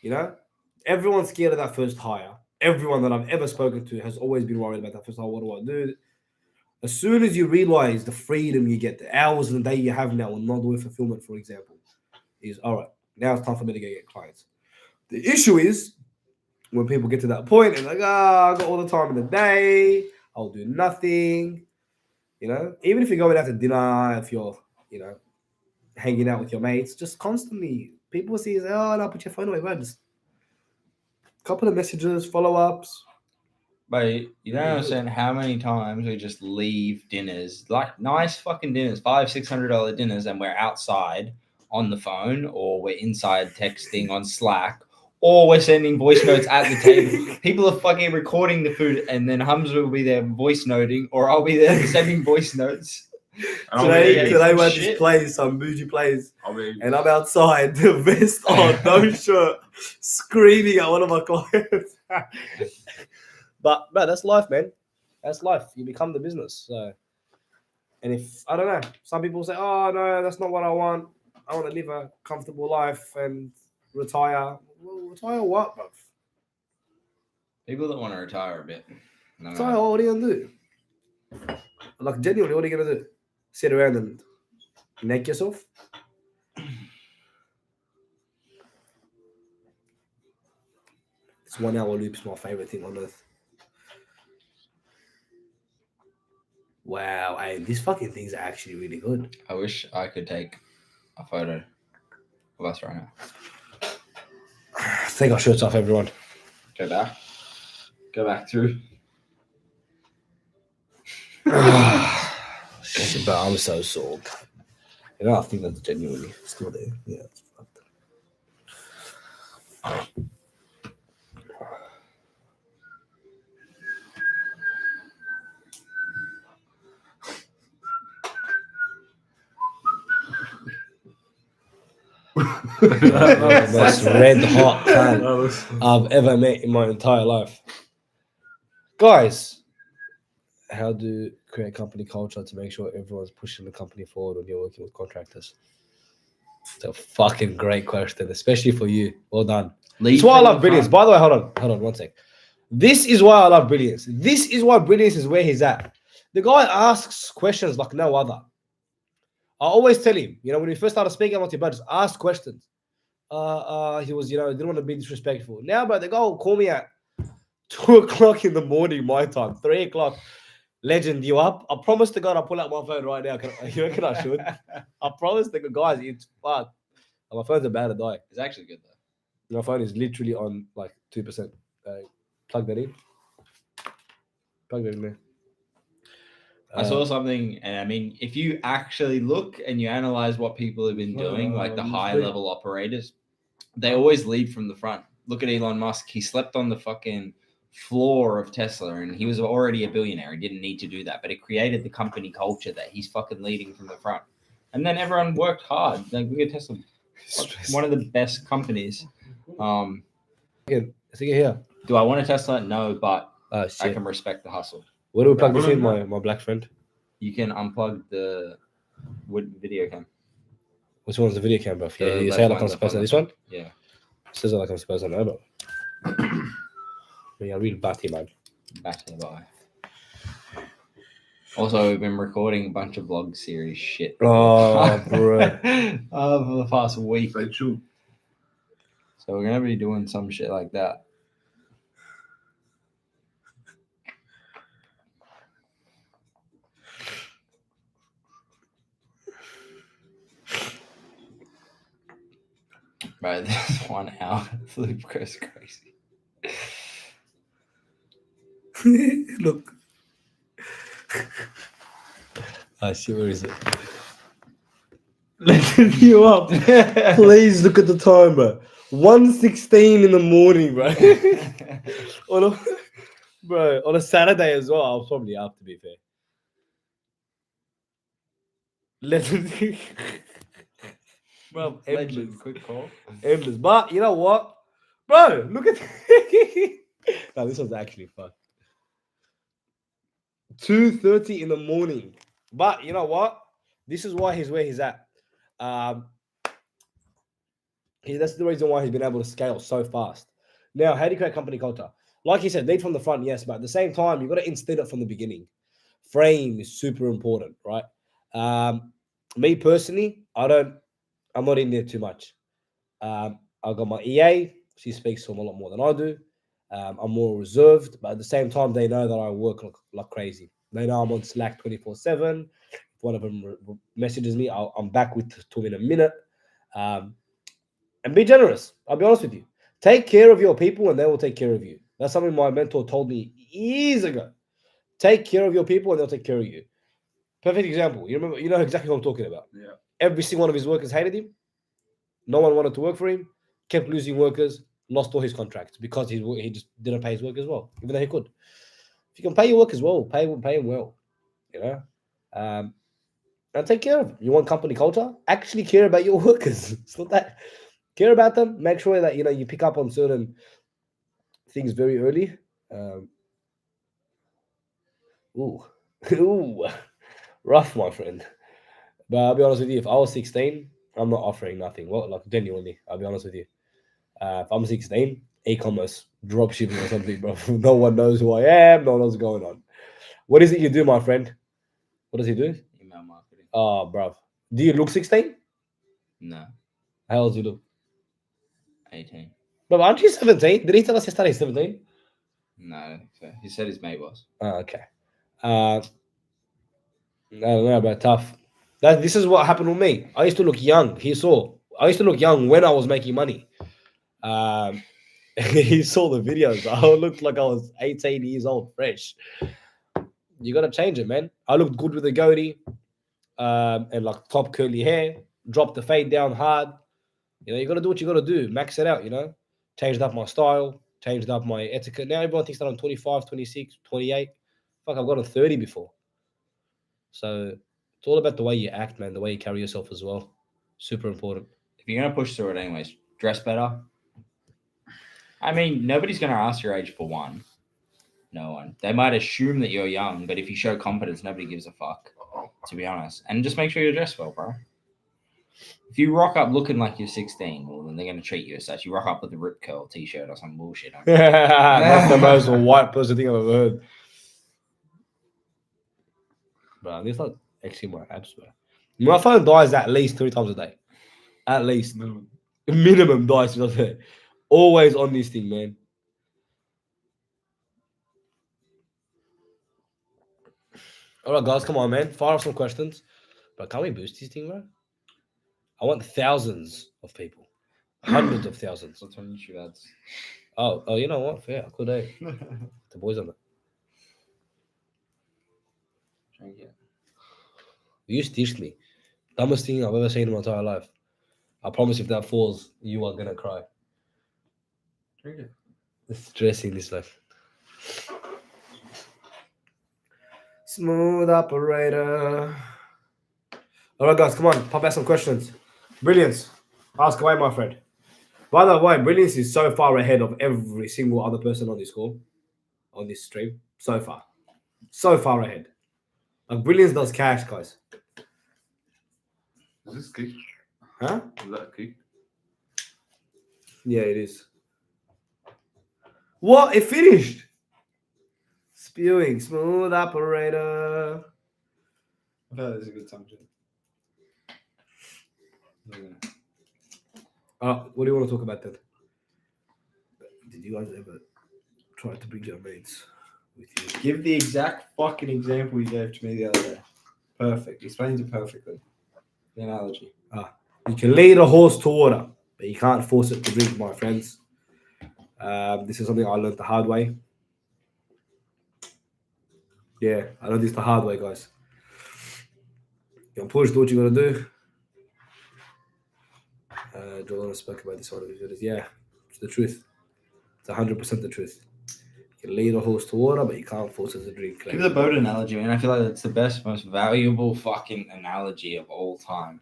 You know, everyone's scared of that first hire. Everyone that I've ever spoken to has always been worried about that first hire. What do I do? As soon as you realize the freedom you get, the hours in the day you have now, and not doing fulfillment, for example, is all right. Now it's time for me to go get clients. The issue is when people get to that point and like, I got all the time in the day, I'll do nothing. You know, even if you're going out to dinner, if you're, you know, hanging out with your mates, just constantly people see, oh, no, put your phone away, man. Just a couple of messages, follow-ups. But you don't understand how many times we just leave dinners, like nice fucking dinners, $500-$600 dinners, and we're outside on the phone, or we're inside texting on Slack, or we're sending voice notes at the table. People are fucking recording the food, and then HAMZ will be there voice noting, or I'll be there sending voice notes. Today we're just playing some bougie plays, and I'm outside, the vest on, no shirt, screaming at one of my clients. But that's life, man. That's life. You become the business. So, and if I don't know, some people say, "Oh no, that's not what I want. I want to live a comfortable life and retire." Well, retire what, bro? People that want to retire a bit. Retire? What are you gonna do? Like genuinely, what are you gonna do? Sit around and naked yourself? This 1 hour loop is my favorite thing on earth. Wow, hey, these fucking things are actually really good. I wish I could take a photo of us right now. Take our shirts off, everyone. Go back. Go back through. Shit, but I'm so sore. You know, I think that's genuinely still there. Yeah, it's fucked. Most red hot cunt I've ever met in my entire life. Guys, how do create company culture to make sure everyone's pushing the company forward when you're working with contractors? It's a fucking great question, especially for you. Well done. This is why I love Brilliance. By the way, hold on 1 sec. This is why I love Brilliance. This is why Brilliance is where he's at. The guy asks questions like no other. I always tell him, when we first started speaking about your budgets, ask questions. He was, didn't want to be disrespectful. Now, but the guy will call me at 2 o'clock in the morning, my time, 3 o'clock. Legend, you up? I promise to God I'll pull out my phone right now. You reckon I should? I promise to God, guys, it's fucked. My phone's about to die. It's actually good though. My phone is literally on like 2%. Plug that in. Plug that in there. I saw something, and I mean, if you actually look and you analyze what people have been doing, like the high level operators, they always lead from the front. Look at Elon Musk. He slept on the fucking floor of Tesla, and he was already a billionaire. He didn't need to do that, but it created the company culture that he's fucking leading from the front. And then everyone worked hard. Like, look at Tesla, one of the best companies. Here. Do I want a Tesla? No, but I Shit. can respect the hustle. Where do we plug this in, my black friend? You can unplug the video cam. Which one's the video cam, bro? Yeah, you left say it like one, I'm left supposed to. one, This one? Yeah. Says it like I'm supposed to know, bro. Yeah, real batty, man. Batty bye. Also, we've been recording a bunch of vlog series shit. Oh, bro. For the past week. Stay true. So we're gonna be doing some shit like that. Right, this 1 hour flip goes crazy. Look. Shit, where is it? Letting you up. Please look at the time, bro. 1:16 in the morning, bro. on a Saturday as well. I was probably up, to be fair. Bro, endless. Quick call. Endless. But you know what? Bro, look at no, this one's actually fun. 2:30 in the morning. But you know what? This is why he's where he's at. That's the reason why he's been able to scale so fast. Now, how do you create company culture? Like he said, lead from the front, yes, but at the same time, you've got to instill it from the beginning. Frame is super important, right? Me personally, I'm not in there too much. I've got my EA. She speaks to them a lot more than I do. I'm more reserved, but at the same time, they know that I work like crazy. They know I'm on Slack 24/7. If one of them messages me, I'm back to them in a minute. And be generous. I'll be honest with you. Take care of your people and they will take care of you. That's something my mentor told me years ago. Take care of your people and they'll take care of you. Perfect example. You know exactly what I'm talking about. Yeah. Every single one of his workers hated him. No one wanted to work for him. Kept losing workers. Lost all his contracts because he just didn't pay his workers well, even though he could. If you can pay your workers well, pay him well. And take care of them. You want company culture? Actually care about your workers. It's not that. Care about them. Make sure that you pick up on certain things very early. Ooh, rough, my friend. But I'll be honest with you. If I was 16, I'm not offering nothing. Well, like genuinely, I'll be honest with you. If I'm 16, e-commerce, dropshipping or something, bro. No one knows who I am. No one knows what's going on. What is it you do, my friend? What does he do? Email marketing. Oh, bro. Do you look 16? No. How old do you look? 18. But aren't you 17? Did he tell us yesterday he's 17? No, I don't think so. He said his mate was. Oh, okay. I don't know, but tough. This is what happened with me. I used to look young. I used to look young when I was making money. He saw the videos. I looked like I was 18 years old, fresh. You gotta change it, man. I looked good with a goatee, and like top curly hair. Drop the fade down hard. You know, you gotta do what you gotta do. Max it out. You know, changed up my style, changed up my etiquette. Now everyone thinks that I'm 25, 26, 28. Fuck, I've got a 30 before. So it's all about the way you act, man. The way you carry yourself as well. Super important. If you're gonna push through it anyways, dress better. I mean, nobody's gonna ask your age for one. No one. They might assume that you're young, but if you show confidence, nobody gives a fuck. To be honest, and just make sure you're dressed well, bro. If you rock up looking like you're 16, well, then they're gonna treat you as such. You rock up with a rip curl t-shirt or some bullshit. That's the most white person thing I've ever heard. Bro, this not actually my abs, bro. My phone dies at least 3 times a day. At least. Minimum dies 3 times a day. Always on this thing, man. All right, guys, come on, man. Fire off some questions. But can't we boost this thing, bro? I want thousands of people. Hundreds of thousands. What's on YouTube ads? Oh, you know what? Fair. Good day. The boys on it. Drink it. You stitched me. Dumbest thing I've ever seen in my entire life. I promise if that falls, you are gonna cry. Drink it. It's stressing this life. Smooth operator. All right, guys, come on. Pop out some questions. Brilliance. Ask away, my friend. By the way, Brilliance is so far ahead of every single other person on this call, on this stream. So far. So far ahead. Like, Brilliance does cash, guys. Is this kick? Huh? Is that a kick? Yeah, it is. What? It finished. Spewing. Smooth operator. I feel like there's a good time to What do you want to talk about then? Did you guys ever try to bring your mates with you? Give the exact fucking example you gave to me the other day. Perfect. Explains it perfectly. The analogy. You can lead a horse to water, but you can't force it to drink, my friends. This is something I learned the hard way. Yeah, I learned this the hard way, guys. You can push, do what you got to do. Jordan spoke about this one of his videos. Yeah, it's the truth. It's 100% the truth. You can lead a horse to water, but you can't force it to drink. Give the boat analogy, man. I feel like that's the best, most valuable fucking analogy of all time.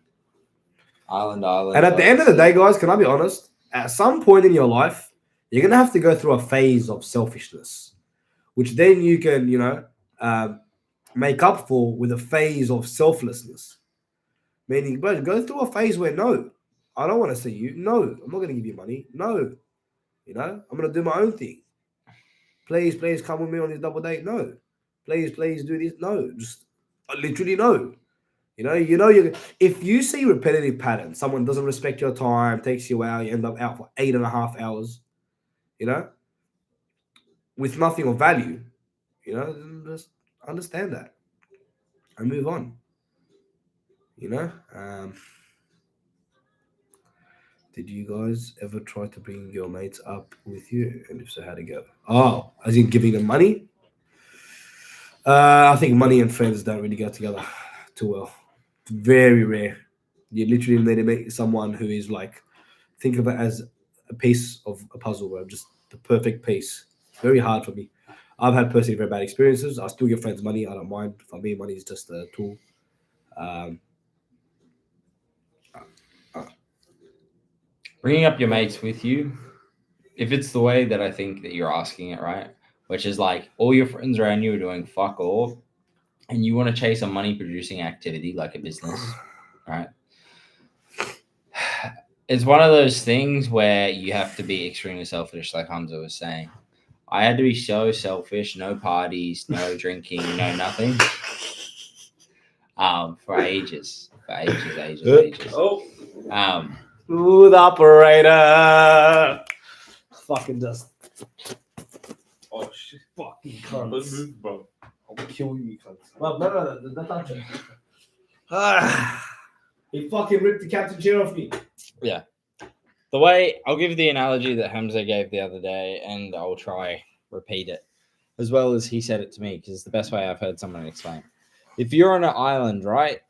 Island. And at the end of the day, guys, can I be honest? At some point in your life, you're going to have to go through a phase of selfishness, which then you can, make up for with a phase of selflessness. Meaning, bro, go through a phase where, no, I don't want to see you. No, I'm not going to give you money. No, I'm going to do my own thing. Please come with me on this double date. No, please do this. No, just literally no. If you see repetitive patterns, someone doesn't respect your time, takes you out, you end up out for 8.5 hours, with nothing of value, just understand that and move on. Did you guys ever try to bring your mates up with you? And if so, how'd it go? Oh, as in giving them money? I think money and friends don't really go together too well. Very rare. You literally need to meet someone who is like, think of it as a piece of a puzzle, bro. Just the perfect piece. Very hard for me. I've had personally very bad experiences. I still give friends money. I don't mind. For me, money is just a tool. Bringing up your mates with you, if it's the way that I think that you're asking it, right? Which is like all your friends around you are doing fuck all, and you want to chase a money-producing activity like a business, right? It's one of those things where you have to be extremely selfish, like HAMZ was saying. I had to be so selfish, no parties, no drinking, no nothing. For ages. Oh. Smooth operator. Fucking just. Oh shit. Fucking Let's cunts. move, bro. I'll kill you, cunts. Well, no, don't touch it. He fucking ripped the captain chair off me. Yeah. The way I'll give the analogy that HAMZ gave the other day, and I'll try repeat it as well as he said it to me because it's the best way I've heard someone explain. If you're on an island, right,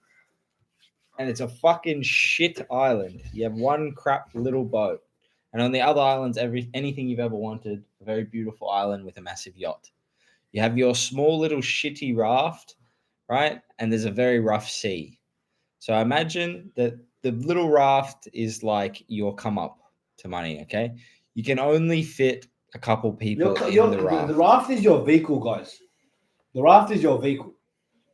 and it's a fucking shit island, you have one crap little boat, and on the other islands, anything you've ever wanted, a very beautiful island with a massive yacht. You have your small little shitty raft, right, and there's a very rough sea. So imagine that the little raft is like your come up to money, okay? You can only fit a couple people in the raft. The raft is your vehicle, guys. The raft is your vehicle.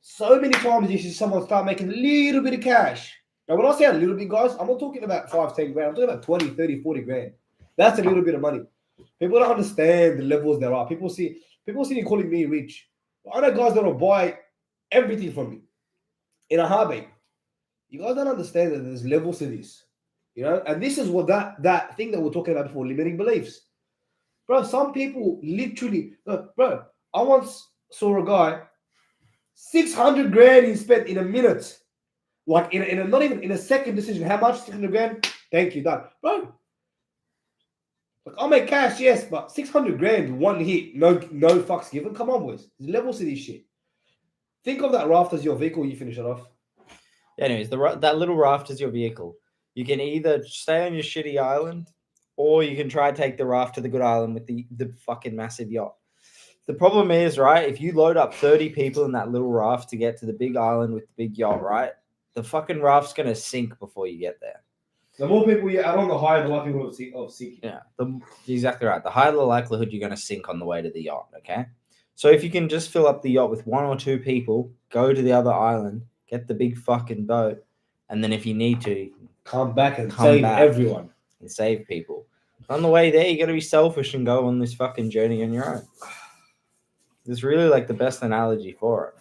So many times you see someone start making a little bit of cash. Now, when I say a little bit, guys, I'm not talking about 5, 10 grand. I'm talking about 20, 30, 40 grand. That's a little bit of money. People don't understand the levels there are. People see you calling me rich. I know guys that will buy everything from me in a heartbeat. You guys don't understand that there's levels to this. You know, and this is what that thing that we're talking about before, limiting beliefs. Bro, some people literally, bro, I once saw a guy, 600 grand he spent in a minute. Like in a not even in a second decision. How much? 600 grand? Thank you, done. Bro, like I'll make cash, yes, but 600 grand, one hit, no fucks given. Come on, boys. There's levels to this shit. Think of that raft as your vehicle, you finish it off. Anyways, that little raft is your vehicle. You can either stay on your shitty island, or you can try to take the raft to the good island with the fucking massive yacht. The problem is, right, if you load up 30 people in that little raft to get to the big island with the big yacht, right, the fucking raft's going to sink before you get there. The more people you add on, the higher the likelihood of sinking. Yeah, exactly right. The higher the likelihood you're going to sink on the way to the yacht, okay? So if you can just fill up the yacht with 1 or 2 people, go to the other island, get the big fucking boat, and then if you need to, you can come back and save everyone. And save people. On the way there, you got to be selfish and go on this fucking journey on your own. It's really like the best analogy for it.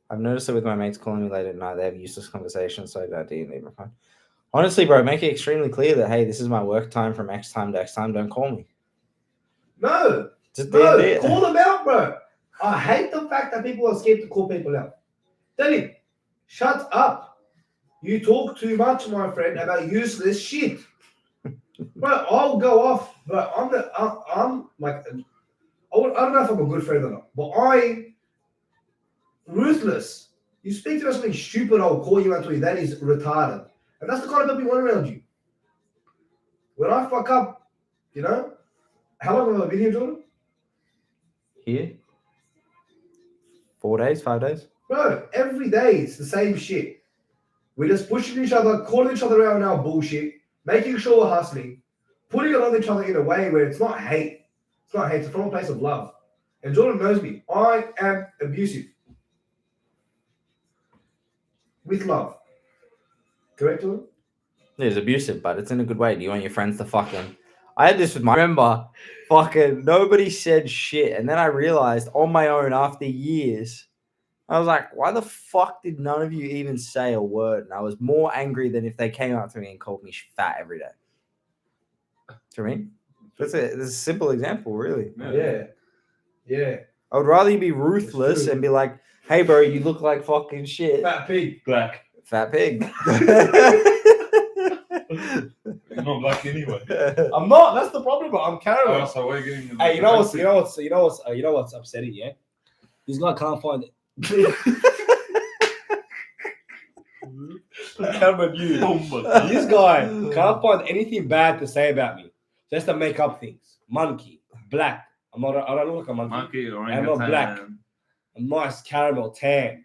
I've noticed it with my mates calling me late at night. They have useless conversations, so I don't even my phone. Honestly, bro, make it extremely clear that, hey, this is my work time from X time to X time. Don't call me. No. Just call them out, bro. I hate the fact that people are scared to call people out. Tell him, shut up. You talk too much, my friend, about useless shit. Bro, I'll go off, but I'm like, I don't know if I'm a good friend or not, but ruthless. You speak to me something stupid, I'll call you out to you. That is retarded. And that's the kind of people you want around you. When I fuck up, you know, how long have I been here, Jordan? Here? 4 days, 5 days? Bro, every day it's the same shit. We're just pushing each other, calling each other out on our bullshit, making sure we're hustling, putting it on each other in a way where it's not hate. It's not hate, it's from a place of love. And Jordan knows me. I am abusive. With love. Correct, Jordan? It's abusive, but it's in a good way. Do you want your friends to fucking... I had this with my... Remember, fucking nobody said shit. And then I realized on my own after years, I was like, why the fuck did none of you even say a word? And I was more angry than if they came up to me and called me fat every day. Do you know what I mean? That's a simple example, really. Yeah. I would rather you be ruthless and be like, hey, bro, you look like fucking shit. Fat pig. Black. Fat pig. You're not black anyway. I'm not. That's the problem, bro. I'm Carolyn. Oh, so why are you getting? Hey, you know what's upsetting? Yeah, this guy can't find it. Cameron, this guy can't find anything bad to say about me. Just to make up things. Monkey, black. I don't look like a monkey. I'm not black. A nice caramel tan.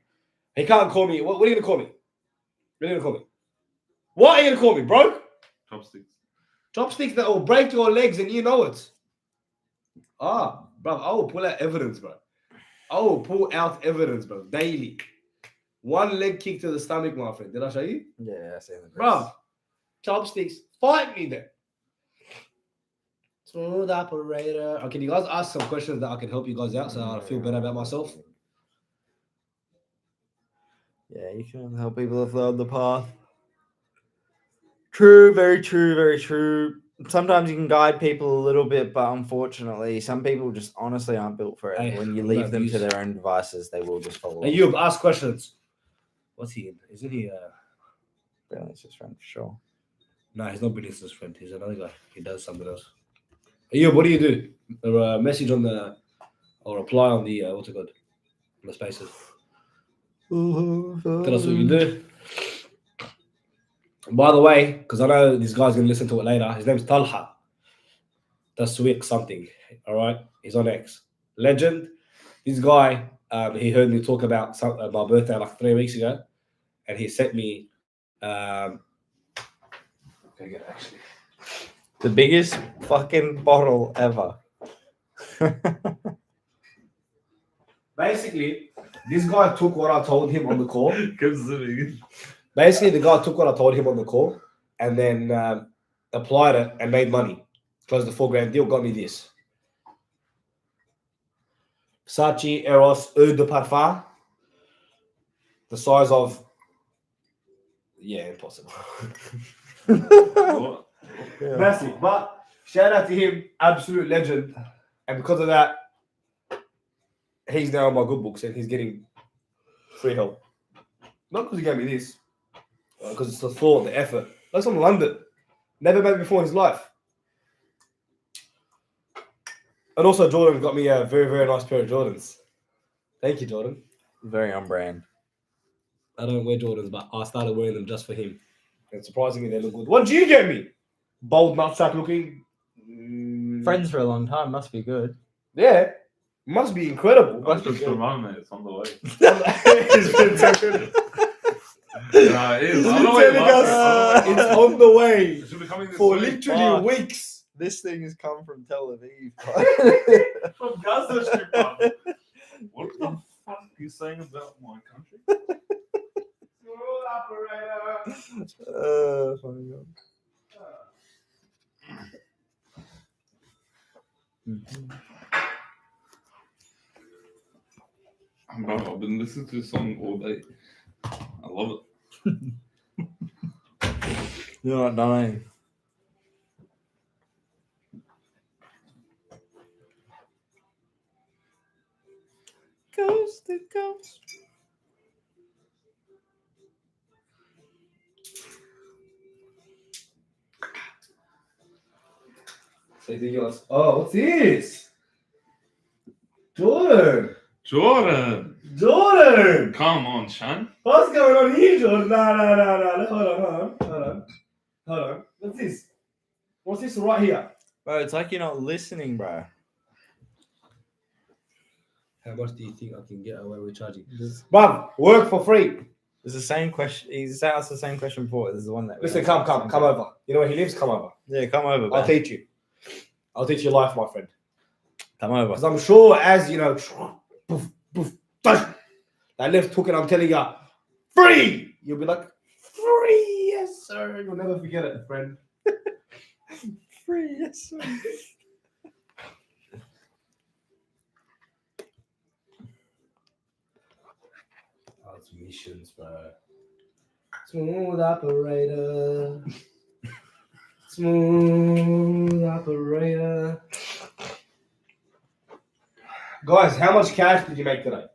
He can't call me. What are you gonna call me? What are you gonna call me, bro? Chopsticks. Chopsticks that will break your legs and you know it. Ah, bro, I will pull out evidence, bro. I will pull out evidence, bro, daily. 1 leg kick to the stomach, my friend. Did I show you? Yeah, I see the Bro, chopsticks, fight me then. Smooth operator. Okay, you guys ask some questions that I can help you guys out so I feel better about myself? Yeah, you can help people along the path. True, very true, very true. Sometimes you can guide people a little bit, but unfortunately, some people just honestly aren't built for it. Hey, When you leave them to their own devices, they will just follow. And you ask questions. What's he in? Isn't he Brilliant's his friend for sure. No, he's not Brilliant's friend. He's another guy. He does something else. Yo, what do you do? A message on the or reply on the what's it called? On the spaces. Tell us what you do. By the way, because I know this guy's gonna listen to it later. His name's Talha. Taswiq something. All right, he's on X. Legend. This guy, he heard me talk about my birthday like 3 weeks ago, and he sent me. Okay, actually. The biggest fucking bottle ever. Basically, this guy took what I told him on the call. Keep Basically, the guy took what I told him on the call and then applied it and made money. Closed the $4,000 deal, got me this. Versace Eros Eau de Parfum. The size of... Yeah, impossible. What? Massive. But shout out to him, absolute legend. And because of that, he's now on my good books and he's getting free help. Not because he gave me this. Because it's the thought, the effort. That's from London. Never met before in his life. And also, Jordan got me a very, very nice pair of Jordans. Thank you, Jordan. Very on brand. I don't wear Jordans, but I started wearing them just for him. And surprisingly, they look good. What did you get me? Bold nutsack looking. Friends for a long time must be good. Yeah. Must be incredible. That's Must be just good. the run, mate. It's on the way. He's been telling Yeah, it is. He's I been know it telling must us be. it's on the way It should be coming this for week. literally Fuck. weeks. This thing has come from Tel Aviv. From Gaza Strip, man. What the fuck are you saying about my country? Smooth operator. Funny God. Bro, I've been listening to this song all day. I love it. You're not dying. Coast to coast. Anything else? Oh, what's this? Jordan. Jordan! Come on, Shan. What's going on here, Jordan? No. Hold on. What's this? What's this right here? Bro, it's like you're not listening, bro. How much do you think I can get away with charging? This Mum, work for free. is the same question. He's asked the same question before. This is the one that. we Listen, asked come the same over. You know where he lives? Come over. Yeah, come over, I'll man. teach you. I'll teach you life, my friend. Come over. Because I'm sure as, you know, poof, poof, touch, that left hook and I'm telling you, free! You'll be like, free, yes, sir. You'll never forget it, friend. Free, yes, sir. Oh, it's missions, bro. Smooth operator. Smooth operator. Guys, how much cash did you make today?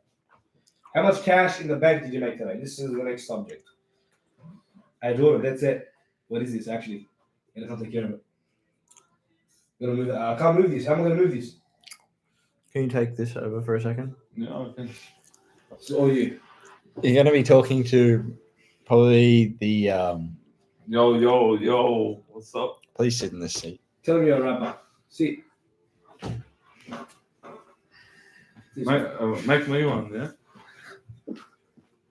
How much cash in the bank did you make today? This is the next subject. Hey, Jordan, that's it. What is this, actually? I can't take care of it. Gonna move it. I can't move this. How am I gonna move this? Can you take this over for a second? Yeah, okay. It's all you. You're going to be talking to probably the. Yo. What's up? Please sit in this seat. Tell me you're a rapper. See. Make me one, yeah?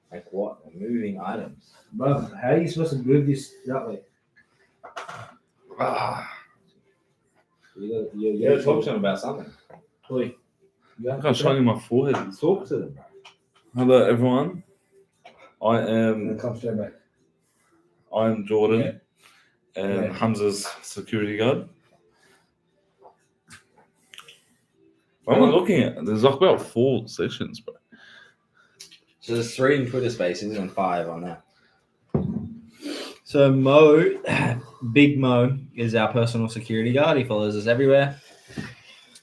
Like what? Moving items. Bro, how are you supposed to move this that way? You gotta talk to him about something. Oi. I can't show you my forehead. Talk to them, bro. Hello, everyone. I And am come straight back. Jordan, and Yeah. HAMZ's security guard. What am I looking at? There's like about 4 sections, bro. So there's 3 in Twitter Spaces and 5 on that. So Mo, Big Mo, is our personal security guard. He follows us everywhere.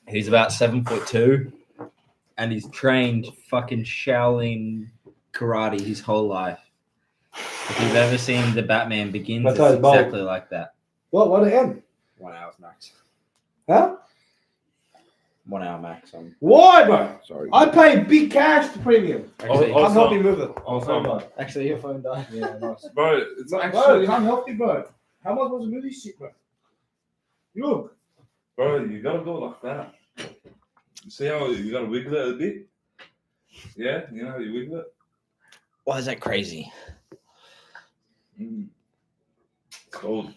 He's about 7'2", and he's trained fucking Shaolin karate his whole life. If you've ever seen the Batman Begins, That's it's how it's bold. exactly like that. What the end? 1 hour max. Huh? 1 hour max. Why, bro? Sorry. I pay big cash to premium. Actually, Oh, I'm helping move it. Also, actually, your phone died. Yeah, nice. bro, it's Bro, actually, I'm healthy, bro. How much was the movie shit, bro? Look. bro, you gotta go like that. See how you gotta wiggle it a bit? Yeah, you know how you wiggle it? Why is that crazy? Mm. It's cold.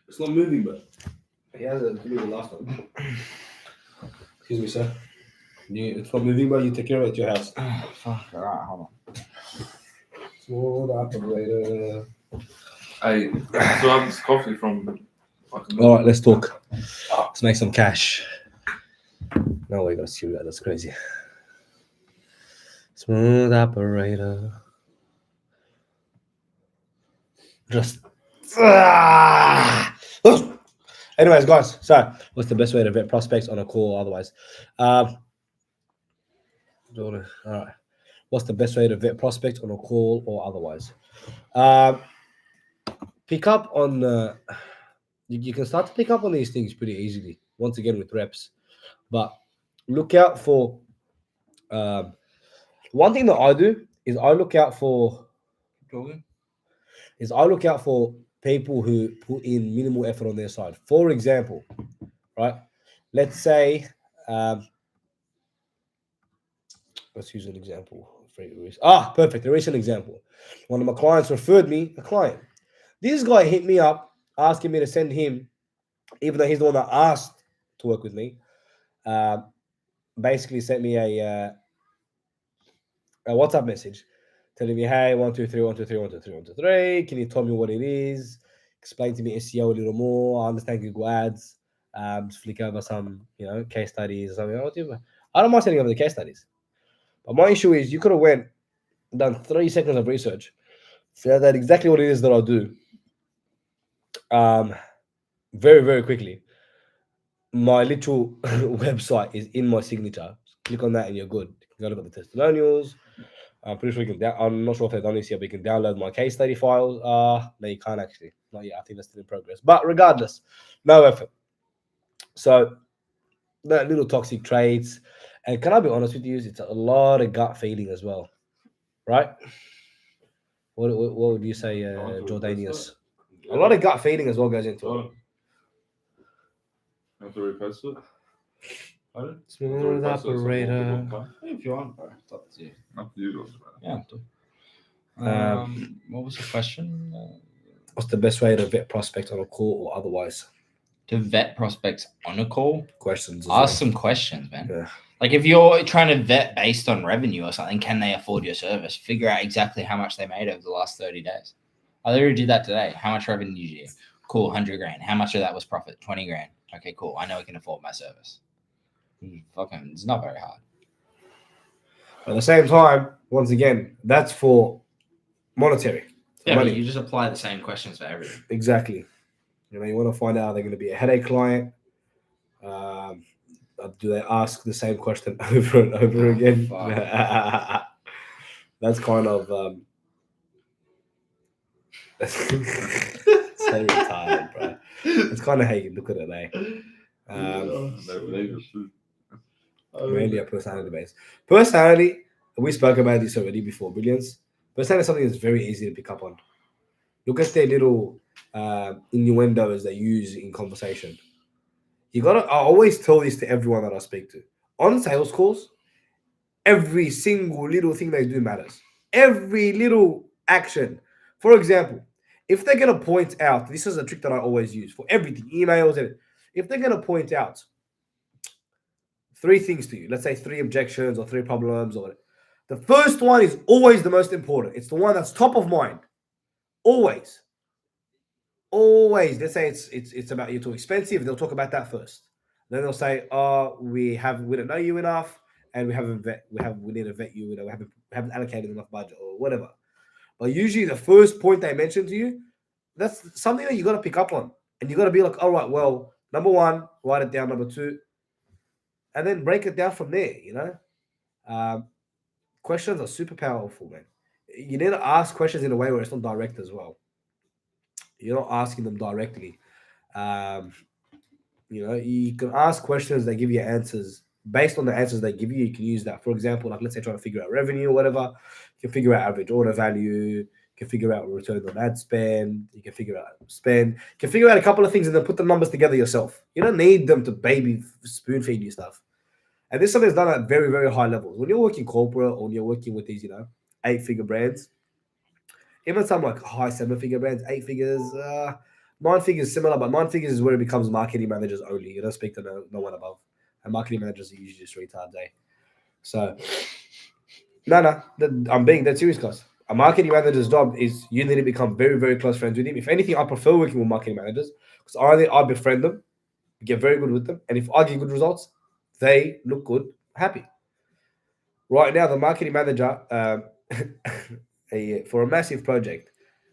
It's not moving, bro. He has it to be the last one. Excuse me, sir. It's not moving, bro. You take care of it at your house. Oh, fuck. All right, hold on. Small operator. Hey, so I'm just coffee from fucking. All right, let's talk. Let's make some cash. No way, gotta see that. That's crazy. Smooth operator. Just. Anyways, guys. So, what's the best way to vet prospects on a call or otherwise? All right. What's the best way to vet prospects on a call or otherwise? Pick up on. You can start to pick up on these things pretty easily. Once again, with reps, but look out for. One thing that I do is I look out for people who put in minimal effort on their side. For example, right? Let's say, let's use an example. Perfect. A recent example. One of my clients referred me a client. This guy hit me up asking me to send him, even though he's the one that asked to work with me. Basically sent me a WhatsApp message telling me, hey, 1, 2, 3, 1, 2, 3, 1, 2, 3, 1, 2, 3. Can you tell me what it is? Explain to me SEO a little more. I understand Google Ads. Just flick over some, case studies or something. Whatever. I don't mind sending over the case studies. But my issue is you could have done 3 seconds of research, figured out exactly what it is that I'll do. Very, very quickly. My literal website is in my signature. Click on that and you're good. You can go look at the testimonials. I'm pretty sure you can. I'm not sure if they've done this yet, but you can download my case study files. No, you can't actually. Not yet. I think that's still in progress. But regardless, no effort. So that little toxic traits, and can I be honest with you? It's a lot of gut feeling as well, right? What would you say, Jordanius? A lot of gut feeling as well goes into it. Have to repost it? Pardon? Smooth operator. If you want, bro. It's up to you. Up to you guys, bro. Yeah. What was the question? What's the best way to vet prospects on a call or otherwise? To vet prospects on a call? Questions. Ask some questions, man. Yeah. Like if you're trying to vet based on revenue or something, can they afford your service? Figure out exactly how much they made over the last 30 days. I literally did that today. How much revenue did you do? Cool, 100 grand. How much of that was profit? 20 grand. Okay, cool. I know we can afford my service. Fucking, it's not very hard. At the same time, once again, that's for monetary. Yeah, money. but you just apply the same questions for everything. Exactly. You want to find out, are they going to be a headache client? Do they ask the same question over and over again? That's kind of so retarded, bro. It's kind of how you look at it, mainly a personality base. Personality, we spoke about this already before, Brilliance. Personality is something that's very easy to pick up on. Look at their little innuendos they use in conversation. I always tell this to everyone that I speak to. On sales calls, every single little thing they do matters. Every little action. For example, if they're going to point out, this is a trick that I always use for everything, emails, if they're going to point out 3 things to you, let's say 3 objections or 3 problems or whatever, the first one is always the most important. It's the one that's top of mind. Always. Let's say it's about you're too expensive. They'll talk about that first. Then they'll say, "Oh, we don't know you enough, and we need to vet you. We haven't allocated enough budget or whatever." But usually, the first point they mention to you, that's something that you got to pick up on, and you got to be like, "All right, well, number 1, write it down. Number 2, and then break it down from there." Questions are super powerful, man. you need to ask questions in a way where it's not direct as well. You're not asking them directly. Um, you can ask questions, they give you answers. Based on the answers they give you, you can use that. For example, like let's say trying to figure out revenue or whatever, you can figure out average order value, you can figure out return on ad spend, you can figure out spend, you can figure out a couple of things and then put the numbers together yourself. You don't need them to baby spoon feed you stuff. And this is something that's done at very, very high levels. When you're working corporate or when you're working with these, 8-figure brands, even some like high 7-figure brands, 8 figures, 9 figures similar, but 9 figures is where it becomes marketing managers only. You don't speak to no one above. And marketing managers are usually just retards, eh? So, no, I'm being dead serious, guys. A marketing manager's job is you need to become very, very close friends with him. If anything, I prefer working with marketing managers because I befriend them, get very good with them, and if I get good results, they look good, happy. Right now, the marketing manager for a massive project,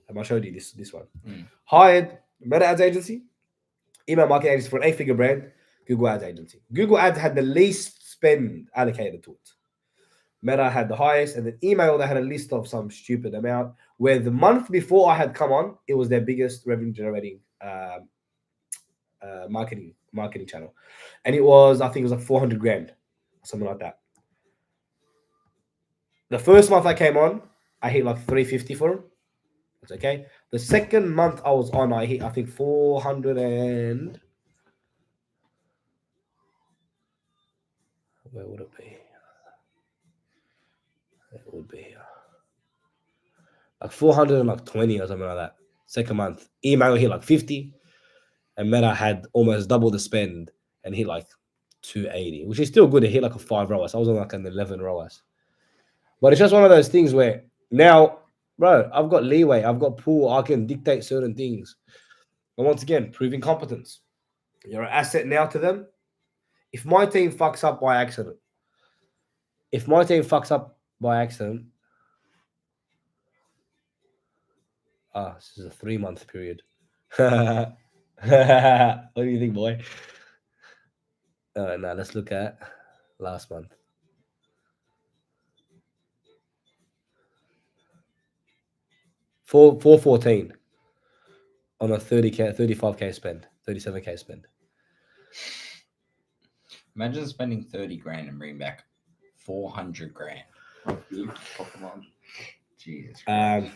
I showed you this one, hired Meta Ads agency, email marketing agency for an 8-figure brand, Google Ads agency. Google Ads had the least spend allocated to it. Meta had the highest, and then email, they had a list of some stupid amount, where the month before I had come on, it was their biggest revenue generating marketing channel. And I think it was like 400 grand, something like that. The first month I came on, I hit like 350 for them. That's okay. The second month I was on, I hit, I think 400 and... Where would it be? It would be like 420 or something like that. Second month. Email hit like 50. And Meta had almost double the spend and hit like 280, which is still good to hit like a 5 ROAS. I was on like an 11 ROAS. But it's just one of those things where now, bro, I've got leeway. I've got pool. I can dictate certain things. And once again, proving competence. You're an asset now to them. If my team fucks up by accident, this is a 3-month period. What do you think, boy? Now let's look at last month. 414 on a 30k, 35k spend, 37k spend. Imagine spending 30 grand and bringing back 400 grand. Jesus Christ.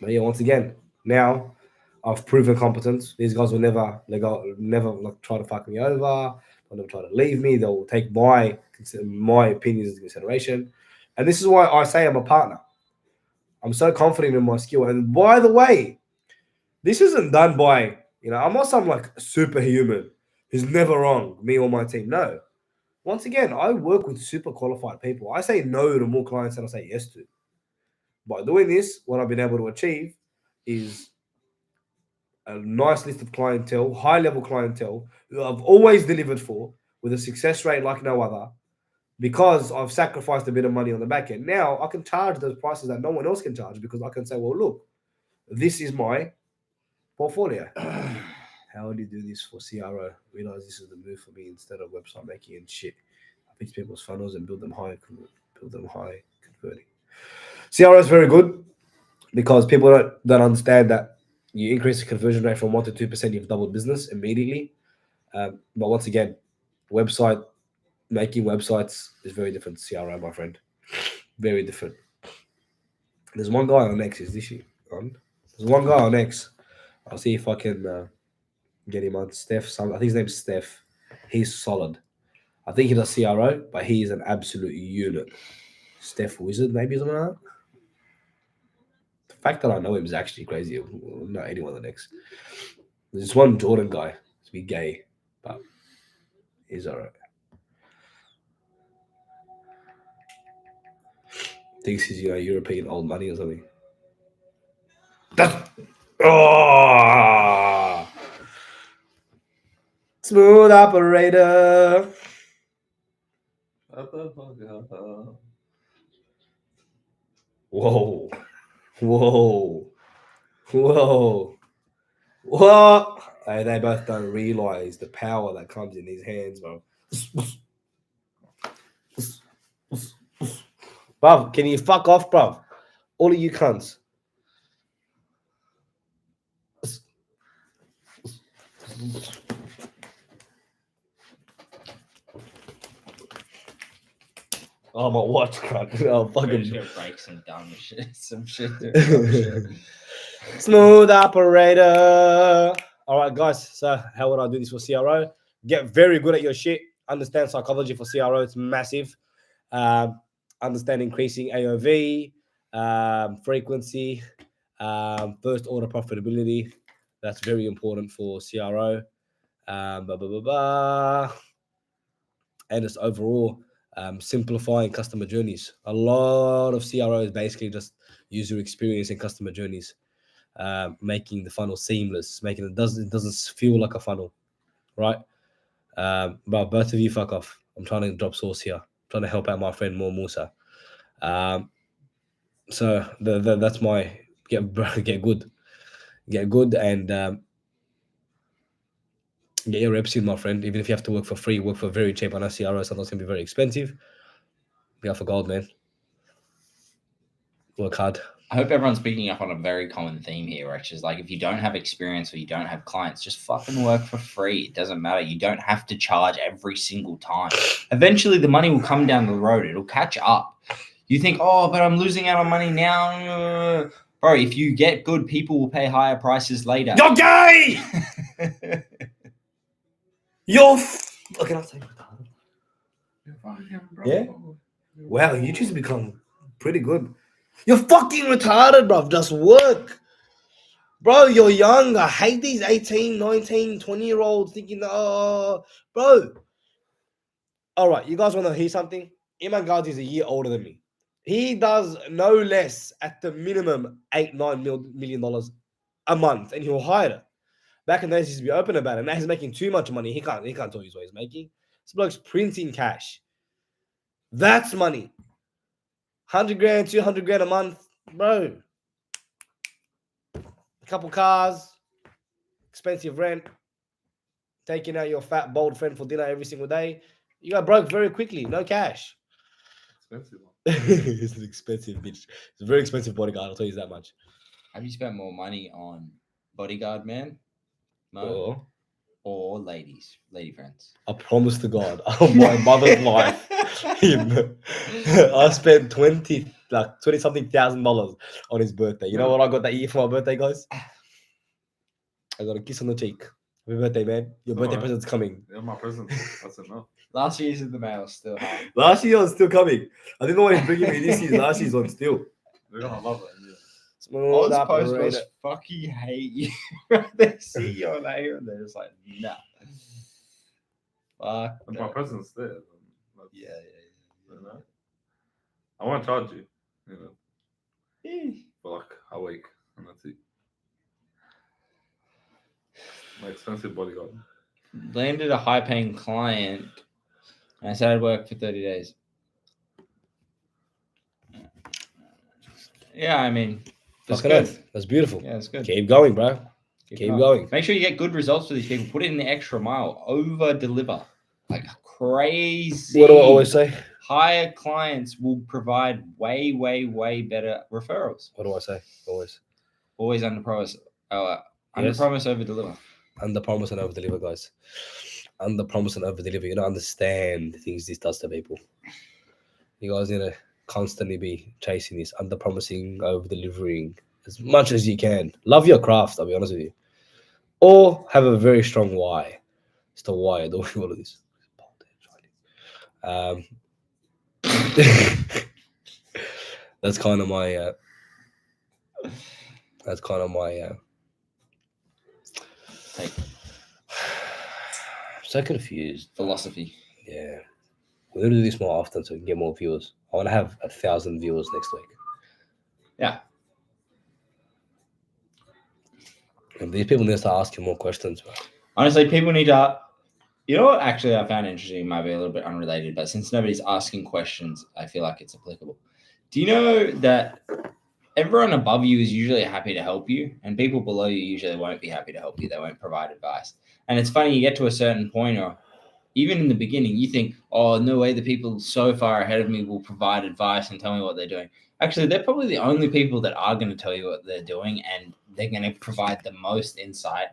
But yeah, once again, now I've proven competence. These guys will never like try to fuck me over. They'll never try to leave me. They'll take my opinions into consideration. And this is why I say I'm a partner. I'm so confident in my skill. And by the way, this isn't done by, I'm not some like superhuman who's never wrong, me or my team. No. Once again, I work with super qualified people. I say no to more clients than I say yes to. By doing this, what I've been able to achieve is a nice list of clientele, high-level clientele, who I've always delivered for with a success rate like no other, because I've sacrificed a bit of money on the back end. Now I can charge those prices that no one else can charge because I can say, well, look, this is my portfolio. How do you do this for CRO? Realize this is the move for me instead of website making and shit. I fix people's funnels and build them high converting. CRO is very good because people don't understand that you increase the conversion rate from 1 to 2%, you've doubled business immediately. But once again, making websites is very different to CRO, my friend. Very different. There's one guy on X. Is this on? There's one guy on X. I'll see if I can get him on. Steph. I think his name's Steph. He's solid. I think he does CRO, but he's an absolute unit. Steph Wizard, maybe something like that. The fact that I know him is actually crazy. Not anyone on X. There's one Jordan guy. He's a bit gay, but he's alright. Thinks he's European old money or something. Smooth operator. Whoa. What? Hey, they both don't realize the power that comes in these hands, bro. Bruv, can you fuck off, bruv? All of you cunts. Oh, my watch, cunt. Oh, We're fucking. just gonna break some dumb shit. Some shit. Dumb shit. Smooth operator. All right, guys. So, how would I do this for CRO? Get very good at your shit. Understand psychology for CRO. It's massive. Understand increasing AOV, frequency, first order profitability. That's very important for CRO. And just overall simplifying customer journeys. A lot of CRO is basically just user experience and customer journeys, making the funnel seamless, making it doesn't feel like a funnel, right? But both of you fuck off. I'm trying to drop source here. I'm trying to help out my friend More Musa. So that's my get good, and get your reps in, my friend. Even if you have to work for free, work for very cheap. I know CRO sometimes can be very expensive. Be out for gold, man. Work hard. I hope everyone's picking up on a very common theme here, which is like if you don't have experience or you don't have clients, just fucking work for free. It doesn't matter. You don't have to charge every single time. Eventually, the money will come down the road. It'll catch up. You think, oh, but I'm losing out on money now. Bro, if you get good, people will pay higher prices later. You're gay! You're okay, I'll say yeah? Wow, you just become pretty good. You're fucking retarded, bro. Just work. Bro, you're young. I hate these 18, 19, 20-year-olds thinking, oh, bro. All right, you guys want to hear something? Iman Ghazi is a year older than me. He does no less at the minimum $8-9 million a month, and he'll hire it. Back in the days, he used to be open about it. Now he's making too much money. He can't tell you what he's making. This bloke's printing cash. That's money. 100 grand, 200 grand a month, bro. A couple cars, expensive rent, taking out your fat, bald friend for dinner every single day. You got broke very quickly. No cash. Expensive one. It's an expensive bitch. It's a very expensive bodyguard. I'll tell you that much. Have you spent more money on bodyguard man, Mo, or lady friends? I promise to God, on my mother's life, I spent $20-something thousand on his birthday. You know what I got that year for my birthday, guys? I got a kiss on the cheek. Happy birthday, man. Your birthday present's coming. Yeah, my present. That's enough. Last year's in the mail still. Last year was still coming. I didn't know what he's bringing me this year. Last year's one still. They're gonna love it. Yeah. Smooth Oz post operator. was fucking hate you. They see your name and they're just like, nah. Fuck. And my present's there. Yeah. You know? I won't charge you. You know, for like a week, and that's it. My expensive bodyguard. Landed a high paying client and I started work for 30 days. Yeah, I mean, that's Fucking good. oath. That's beautiful. Yeah, it's good. Keep going, bro. Keep going. Make sure you get good results for these people. Put it in the extra mile. Over deliver. Like crazy. What do I always say? Higher clients will provide way, way, way better referrals. What do I say? Always. Always under promise. Under promise, over deliver. Under promise and over deliver, guys. Under promise and over deliver. You don't understand the things this does to people. You guys need to constantly be chasing this, under promising, over delivering as much as you can. Love your craft, I'll be honest with you. Or have a very strong why. It's the why you're doing all of this. That's kind of my Take so confused. philosophy. Yeah. We're going to do this more often so we can get more viewers. I want to have 1,000 viewers next week. Yeah. And these people need to start asking more questions. Bro. Honestly, people need to. You know what? Actually, I found interesting. It might be a little bit unrelated, but since nobody's asking questions, I feel like it's applicable. Do you know that everyone above you is usually happy to help you, and people below you usually won't be happy to help you? They won't provide advice. And it's funny, you get to a certain point, or even in the beginning, you think, oh, no way the people so far ahead of me will provide advice and tell me what they're doing. Actually, they're probably the only people that are going to tell you what they're doing, and they're going to provide the most insight,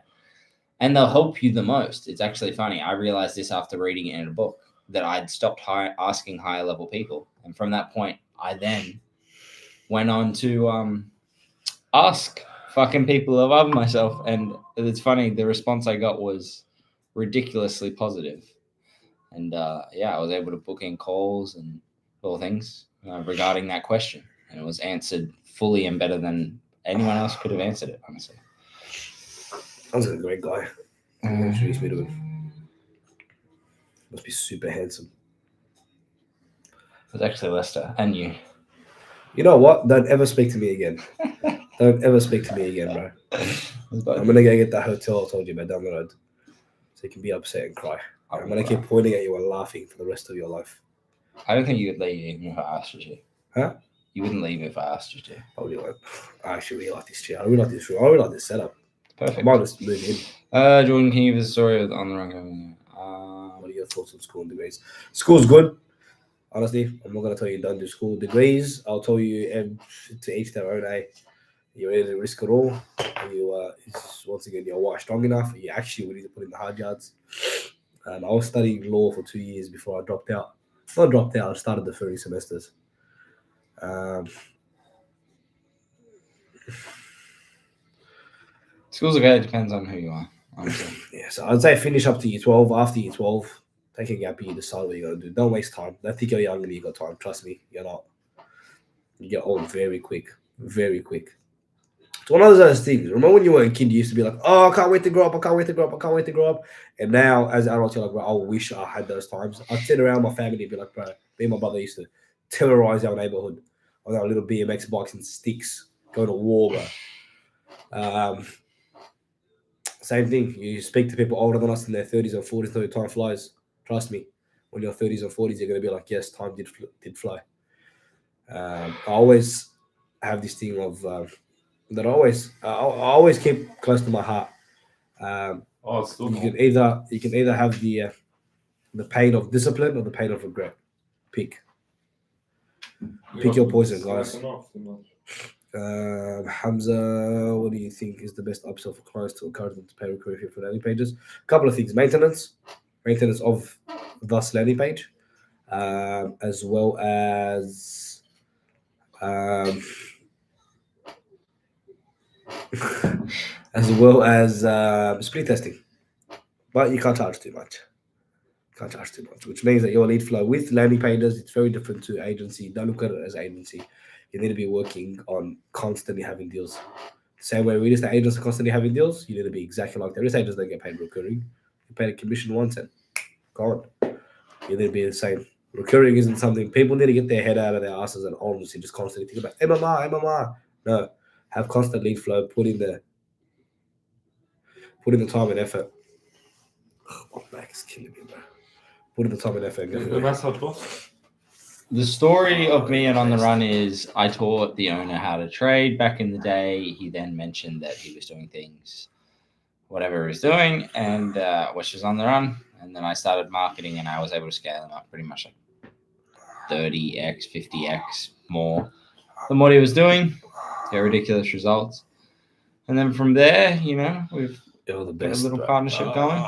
and they'll help you the most. It's actually funny. I realized this after reading it in a book, that I'd stopped asking higher level people. And from that point, I then went on to ask fucking people above myself. And it's funny, the response I got was ridiculously positive. And I was able to book in calls and all things regarding that question. And it was answered fully and better than anyone else could have answered it, honestly. Sounds like a great guy. Introduce me to him. Must be super handsome. It was actually Lester and you. You know what? Don't ever speak to me again. Don't ever speak to me again, bro. I'm gonna go get that hotel I told you about down the road, so you can be upset and cry. I'm gonna keep pointing at you and laughing for the rest of your life. I don't think you would leave even if I asked you to. Huh? You wouldn't leave if I asked you to. Probably won't. I actually really like this chair. I really like this room. I really like this setup. Perfect. I might just move in. Jordan, can you give us a story on the run? What are your thoughts on school and degrees? School's good. Honestly, I'm not going to tell you don't do school. Degrees, I'll tell you to each their own. You're ready to risk it all. Once again, you're white strong enough. You actually will need to put in the hard yards. I was studying law for 2 years before I dropped out. Not dropped out, I started the 30 semesters. School's okay. It depends on who you are, honestly. Yeah, so I'd say finish up to year 12. After year 12, take a gap year, decide what you're going to do. Don't waste time. Don't think you're young and you got time. Trust me, you're not. You get old very quick. Very quick. It's one of those things. Remember when you were a kid, you used to be like, oh, I can't wait to grow up. I can't wait to grow up. I can't wait to grow up. And now, as adults, you're like, bro, I wish I had those times. I'd sit around my family and be like, bro, me and my brother used to terrorize our neighborhood on our little BMX bikes and sticks, go to war, bro. Same thing. You speak to people older than us in their 30s or 40s, so time flies. Trust me. When you're 30s or 40s, you're going to be like, yes, time did fly. I always have this thing of that I always keep close to my heart. It's still you can either have the pain of discipline or the pain of regret. Pick your poison, guys. HAMZ, what do you think is the best upsell for clients to encourage them to pay recurring fee for landing pages? A couple of things: maintenance of thus landing page, as well as split testing. But you can't charge too much. Which means that your lead flow with landing pages, it's very different to agency. Don't look at it as agency. You need to be working on constantly having deals. Same way real estate agents are constantly having deals, you need to be exactly like that. Real estate agents don't get paid recurring. You pay a commission once and gone. You need to be the same. Recurring isn't something people need to get their head out of their asses and honestly just constantly think about MMR. No. Have constant lead flow, put in the time and effort. Oh, my back is killing me, bro. Put in the time and effort. That's how it was. The story of me and On the Run is I taught the owner how to trade back in the day. He then mentioned that he was doing things, whatever he was doing, and which was On the Run. And then I started marketing, and I was able to scale him up pretty much like 30x, 50x more than what he was doing. Get ridiculous results. And then from there, we've got a little partnership going.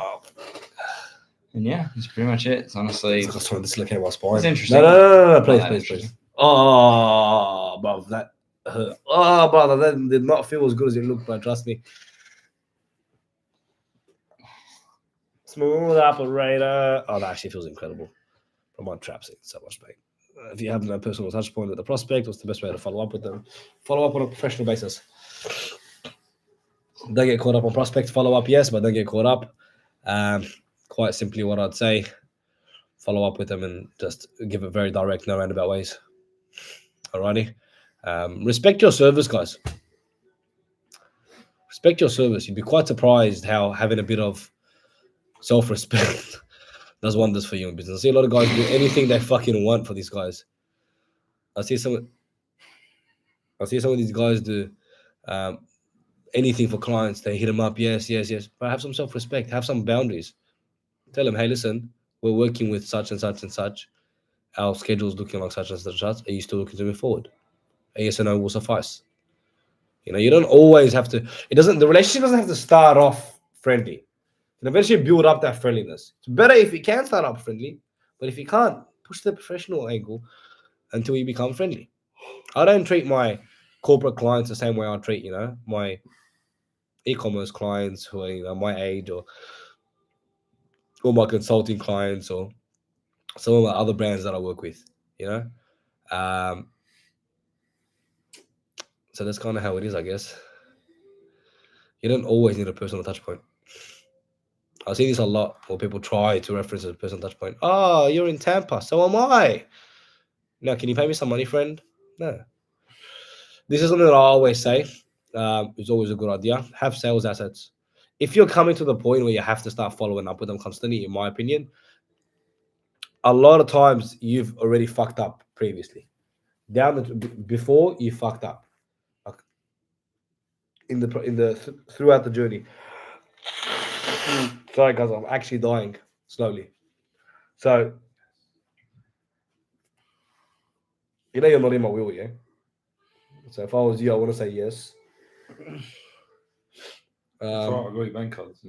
And yeah, that's pretty much it. It's honestly... I was trying to dislocate my spine. It's interesting. No, please. Oh, brother, that hurt. Oh, brother, that did not feel as good as it looked, but trust me. Smooth operator. Oh, that actually feels incredible. From my traps in so much pain. If you have no personal touch point with the prospect, what's the best way to follow up with them? Follow up on a professional basis. Don't get caught up on prospects. Follow up, yes, but don't get caught up. Quite simply what I'd say, follow up with them and just give it very direct, no roundabout ways. Alrighty. Respect your service, guys. Respect your service. You'd be quite surprised how having a bit of self-respect does wonders for you in business. I see a lot of guys do anything they fucking want for these guys. I see some of these guys do anything for clients. They hit them up, yes. But have some self-respect. Have some boundaries. Tell them, hey, listen, we're working with such and such and such. Our schedule's looking like such and such and such. Are you still looking to move forward? A yes or no will suffice. You know, you don't always have to. The relationship doesn't have to start off friendly. And eventually build up that friendliness. It's better if you can start off friendly, but if you can't, push the professional angle until you become friendly. I don't treat my corporate clients the same way I treat, my e-commerce clients who are, my age, or my consulting clients, or some of my other brands that I work with, So that's kind of how it is, I guess. You don't always need a personal touch point. I see this a lot where people try to reference a personal touch point. Oh, you're in Tampa, so am I. Now, can you pay me some money, friend? No. This is something that I always say. It's always a good idea. Have sales assets. If you're coming to the point where you have to start following up with them constantly, in my opinion, a lot of times you've already fucked up previously. Before you fucked up, like throughout the journey. Sorry, guys, I'm actually dying slowly. So, you're not in my will, yeah. So if I was you, I want to say yes. That's right, I got your bank cards.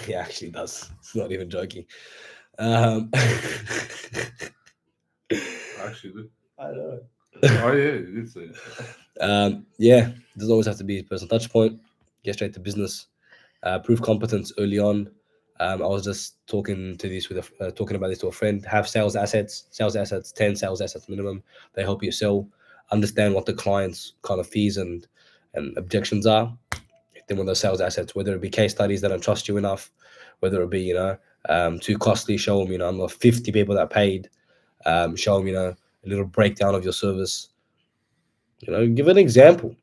He actually does. It's not even joking. I actually do. I know. Oh yeah, you did say it. Yeah, doesn't always have to be a personal touch point. Get straight to business. Prove competence early on. I was just talking about this to a friend. Have sales assets, 10 sales assets minimum. They help you sell. Understand what the client's kind of fees and objections are. Then with those sales assets, whether it be case studies that don't trust you enough, whether it be too costly, show them I'm the 50 people that paid. Show them a little breakdown of your service. Give an example.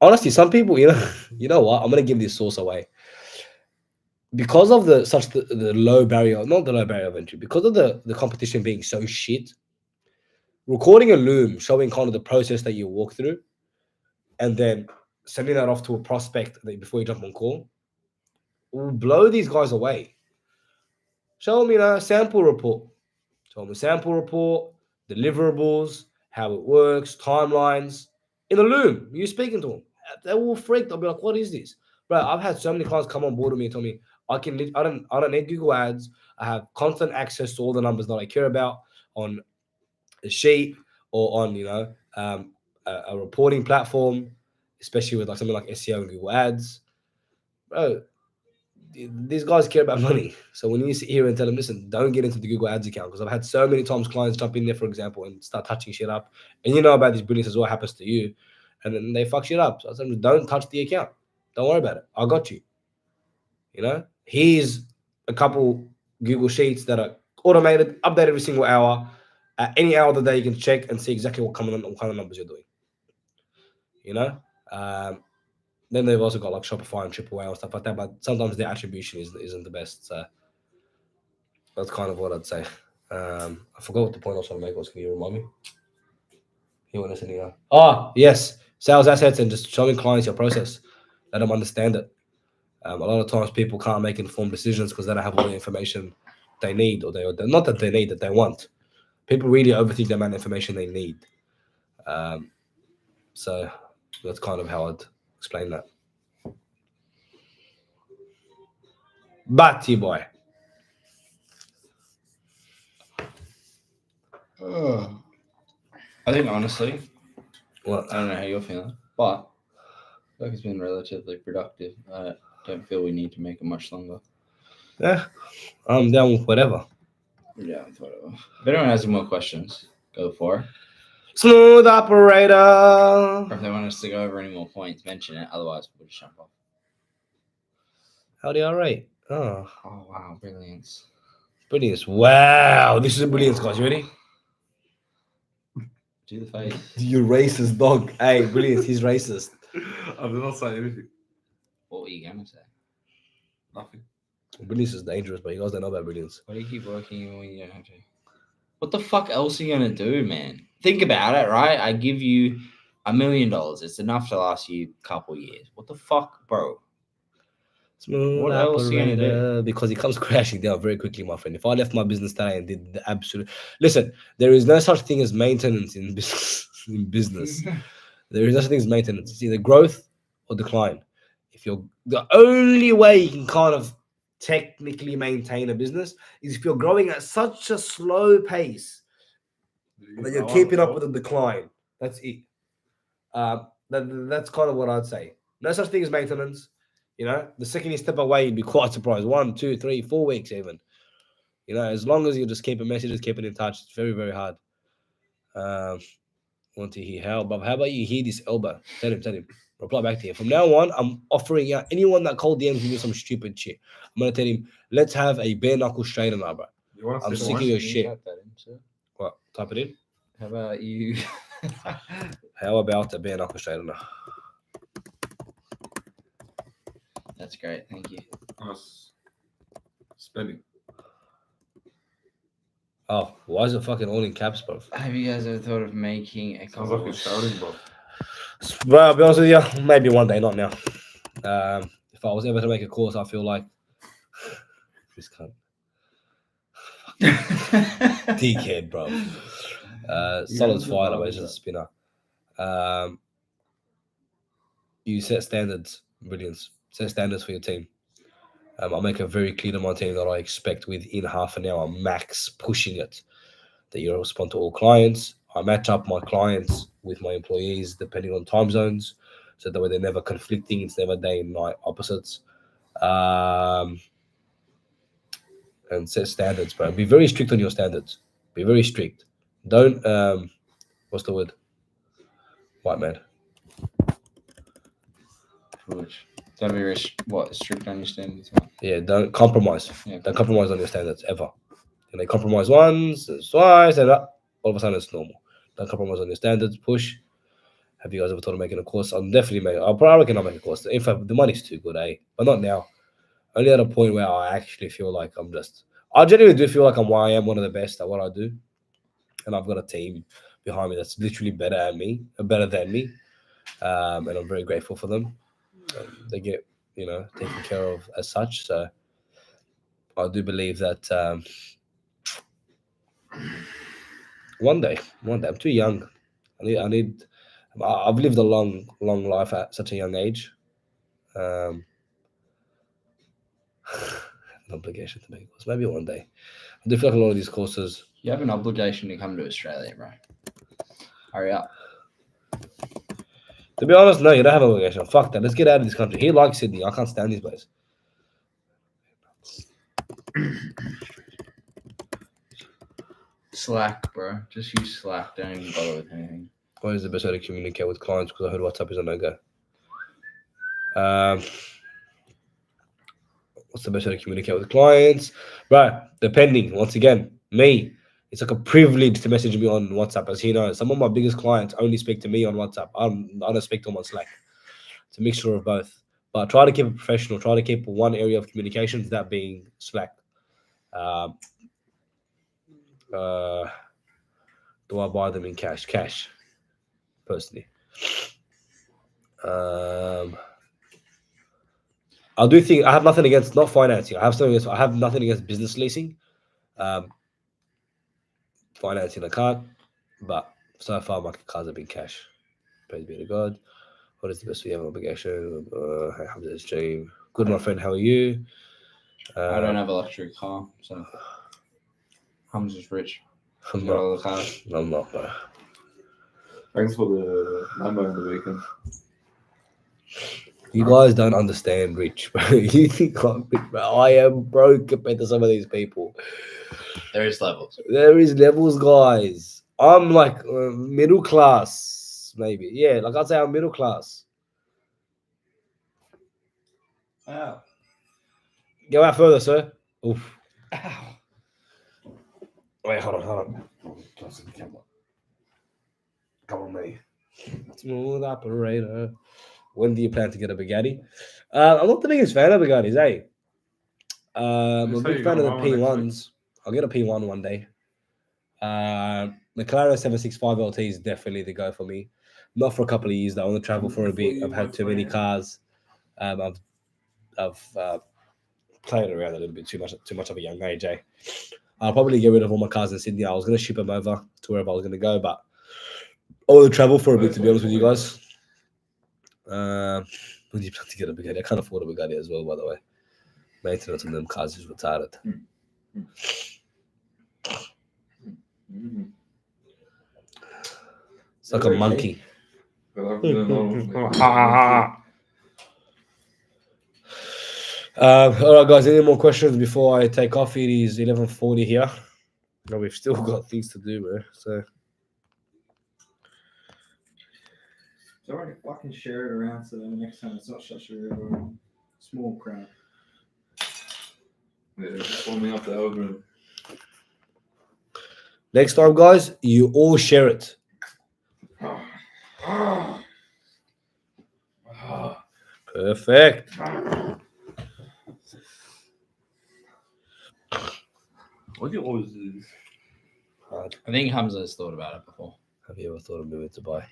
Honestly, some people, you know what? I'm gonna give this source away. Because of the low barrier, not the low barrier of entry, because of the competition being so shit, recording a loom showing kind of the process that you walk through, and then sending that off to a prospect before you jump on call will blow these guys away. Show them, a sample report. Show them a sample report, deliverables, how it works, timelines. In a loom, you speaking to them. They're all freaked. They'll be like, what is this? Bro, I've had so many clients come on board with me and tell me, I don't need Google Ads. I have constant access to all the numbers that I care about on a sheet or on, a reporting platform, especially with something like SEO and Google Ads. Bro, these guys care about money. So when you sit here and tell them, listen, don't get into the Google Ads account, because I've had so many times clients jump in there, for example, and start touching shit up. And about these brilliance as what happens to you. And then they fuck shit up. So I tell them, don't touch the account. Don't worry about it. I got you. Here's a couple Google Sheets that are automated, updated every single hour. At any hour of the day, you can check and see exactly what kind of numbers you're doing. Then they've also got like Shopify and AAA and stuff like that, but sometimes the attribution isn't the best. So that's kind of what I'd say. I forgot what the point I was trying to make was. Can you remind me? You want listening now? Oh, yes. Sales assets and just showing clients your process. Let them understand it. A lot of times people can't make informed decisions because they don't have all the information they need, or not that they need, that they want. People really overthink the amount of information they need. So that's kind of how I'd explain that. Batty boy. I think honestly, What? I don't know how you're feeling, but work has been relatively productive. I don't feel we need to make it much longer. Yeah, I'm down with whatever. Yeah, whatever. If anyone has any more questions, go for it. Smooth operator. Or if they want us to go over any more points, mention it. Otherwise, we'll just jump off. How do you rate? Oh, wow, brilliance. brilliance. Wow, this is a brilliance, guys. You ready? Do the face. You racist dog. Hey, brilliance. He's racist. I did not say anything. What were you going to say? Nothing. Brilliance is dangerous, but you guys don't know about brilliance. Why do you keep working even when you don't have to? What the fuck else are you going to do, man? Think about it, right? I give you $1 million. It's enough to last you a couple years. What the fuck, bro? Smooth What else are you gonna do? operator, because it comes crashing down very quickly, my friend. If I left my business today and did the absolute, listen, there is no such thing as maintenance in business. In business, there is no such thing as maintenance. It's either growth or decline. If you're the only way you can kind of technically maintain a business is if you're growing at such a slow pace that you're keeping up with the decline. That's it. That's kind of what I'd say. No such thing as maintenance. You know, the second you step away, you'd be quite surprised. 1, 2, 3, 4 weeks even. You know, as long as you just keep messages, keep it in touch, it's very, very hard. Want to hear how, Bob? How about you hear this, Elba? Tell him. Reply back to him. From now on, I'm offering out anyone that cold DMs me some stupid shit. I'm gonna tell him, let's have a bare knuckle straightener, bro. You want to I'm sit sick of on? your shit. Type that in, sir. What? Type it in. How about you? How about a bare knuckle straightener? That's great. Thank you. Us spending. Oh, why is it fucking all in caps, bro? Have you guys ever thought of making a Sounds like you're course? shouting, bro. Bro, I'll be honest with you, maybe one day, not now. If I was ever to make a course, I feel like this cunt. Dickhead, bro. Solid's fire, but it's just a spinner. You set standards, brilliance. Set standards for your team. I'll make it very clear to my team that I expect within half an hour max, pushing it, that you respond to all clients. I match up my clients with my employees depending on time zones, so that way they're never conflicting. It's never day and night opposites. And set standards, bro. Be very strict on your standards. Be very strict. Don't what's the word? White man. Which don't be strict on your standards. Yeah, don't compromise. Yeah, Don't compromise on your standards ever. And they compromise once, twice, and all of a sudden it's normal. Don't compromise on your standards. Push. Have you guys ever thought of making a course? I'll definitely make. I'll probably not make a course. In fact, the money's too good, but not now. Only at a point where I actually feel like I genuinely do feel like I am one of the best at what I do, and I've got a team behind me that's literally better than me, and I'm very grateful for them. They get taken care of as such. So I do believe that one day I'm too young. I've lived a long life at such a young age. An obligation to make a course. Maybe one day. I do feel like a lot of these courses. You have an obligation to come to Australia, bro. Hurry up. To be honest, no, you don't have an obligation. Fuck that. Let's get out of this country. He likes Sydney. I can't stand this place. Slack, bro. Just use Slack. Don't even bother with anything. What is the best way to communicate with clients? Because I heard WhatsApp is a no-go. What's the best way to communicate with clients? Right, depending. Once again, me. It's like a privilege to message me on WhatsApp. As you know, some of my biggest clients only speak to me on WhatsApp. I don't speak to them on Slack. It's a mixture of both. But try to keep it professional. Try to keep one area of communications, that being Slack. Do I buy them in cash? Cash, personally. I do think I have nothing against not financing. I have nothing against business leasing. Financing I can't, but so far my cars have been cash. Praise be to God. What is the best way you have an obligation? HAMZ stream. Good, my friend. How are you? I don't have a luxury car, so I'm just rich. I'm Got all not. the cars. I'm not, bro. Thanks for the Lambo on the weekend. You guys don't understand rich, bro. You think I'm rich, bro. I am broke compared to some of these people. There is levels. There is levels, guys. I'm like middle class, maybe. Yeah, like I'd say I'm middle class. Wow. Go out further, sir. Oof. Ow. Wait, hold on. Come on, mate. Smooth operator. When do you plan to get a Bugatti? I'm not the biggest fan of Bugattis, eh? I'm a You say big you fan of the got one next P1s. I'll get a P1 one day. McLaren 765 LT is definitely the go for me. Not for a couple of years, though. I want to travel for a bit. I've had too many cars. I've played around a little bit too much of a young age. I'll probably get rid of all my cars in Sydney. I was going to ship them over to wherever I was going to go, but I want to travel for a bit, to be honest with you guys. When you plan to get a Bugatti, I can't afford a Bugatti as well, by the way. Maintenance on them cars is retarded. It's like a monkey. All right, guys. Any more questions before I take off? It is 11:40 here. No, we've still got things to do, bro. So It's already fucking share it around so then the next time it's not such a small crowd. Yeah, just forming up the algorithm. next time, guys, you all share it. Perfect. What do you always do this? I think HAMZ has thought about it before. Have you ever thought of moving to Dubai?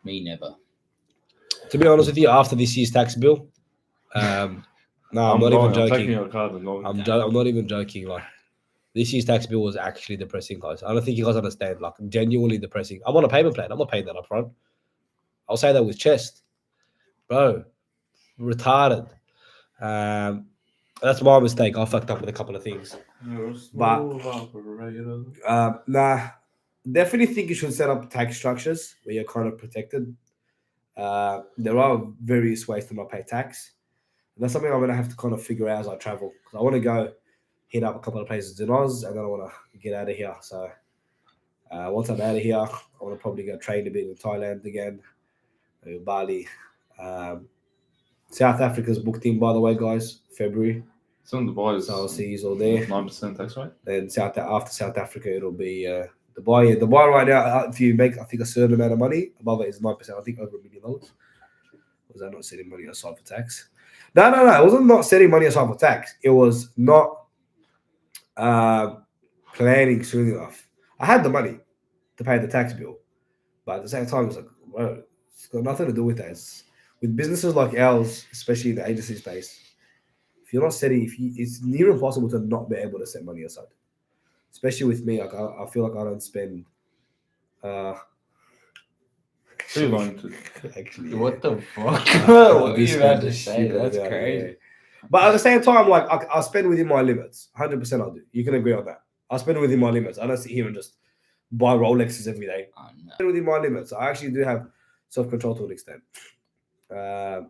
Me never. To be honest with you, after this year's tax bill, no, I'm not even taking joking. your card and going. I'm not even joking. Like, this year's tax bill was actually depressing, guys. I don't think you guys understand. Like, genuinely depressing. I'm on a payment plan. I'm not paying that up front. I'll say that with chest, bro. Retarded. That's my mistake. I fucked up with a couple of things. Nah, definitely think you should set up tax structures where you're kind of protected. There are various ways to not pay tax. And that's something I'm gonna have to kind of figure out as I travel. Because I want to go hit up a couple of places in Oz, and then I want to get out of here. So once I'm out of here, I want to probably go train a bit in Thailand again, maybe Bali. South Africa's booked in, by the way, guys. February. It's on Dubai. So I'll see you all there. 9% tax rate. Then after South Africa, it'll be Dubai. Yeah, Dubai right now, if you make, I think, a certain amount of money, above it is 9%. I think over $1 million. Was that not setting money aside for tax? No. It wasn't not setting money aside for tax. It was not planning soon enough. I had the money to pay the tax bill, but at the same time, it's like, bro, it's got nothing to do with that. It's, with businesses like ours, especially in the agency space, if you're not setting, it's near impossible to not be able to set money aside. Especially with me, like I feel like I don't spend. Too long to. Actually, What the fuck? I What are do you spend about to a say? shitload, That's yeah, crazy. yeah. But at the same time, like I spend within my limits. 100% I do. You can agree on that. I spend within my limits. I don't sit here and just buy Rolexes every day. Oh, no. I spend within my limits. I actually do have self-control to an extent. So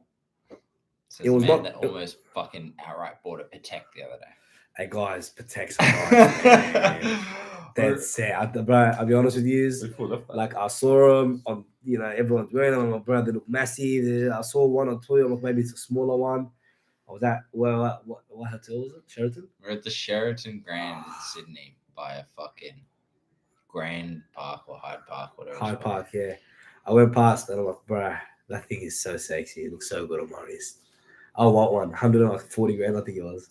It was man not- that almost fucking outright bought a Patek the other day. Hey guys, Pateks are nice, man. That's sad, bro. I'll be honest with you. Before that. Like I saw them on, everyone's wearing them. My brother look massive. I saw one or two. I'm like, maybe it's a smaller one. I was at what hotel was it? Sheraton. We're at the Sheraton Grand in Sydney by a fucking Grand Park or Hyde Park, whatever. it's Hyde called. Park, yeah. I went past and I'm like, bro, that thing is so sexy. It looks so good on my wrist. I want one. 140 grand, I think it was.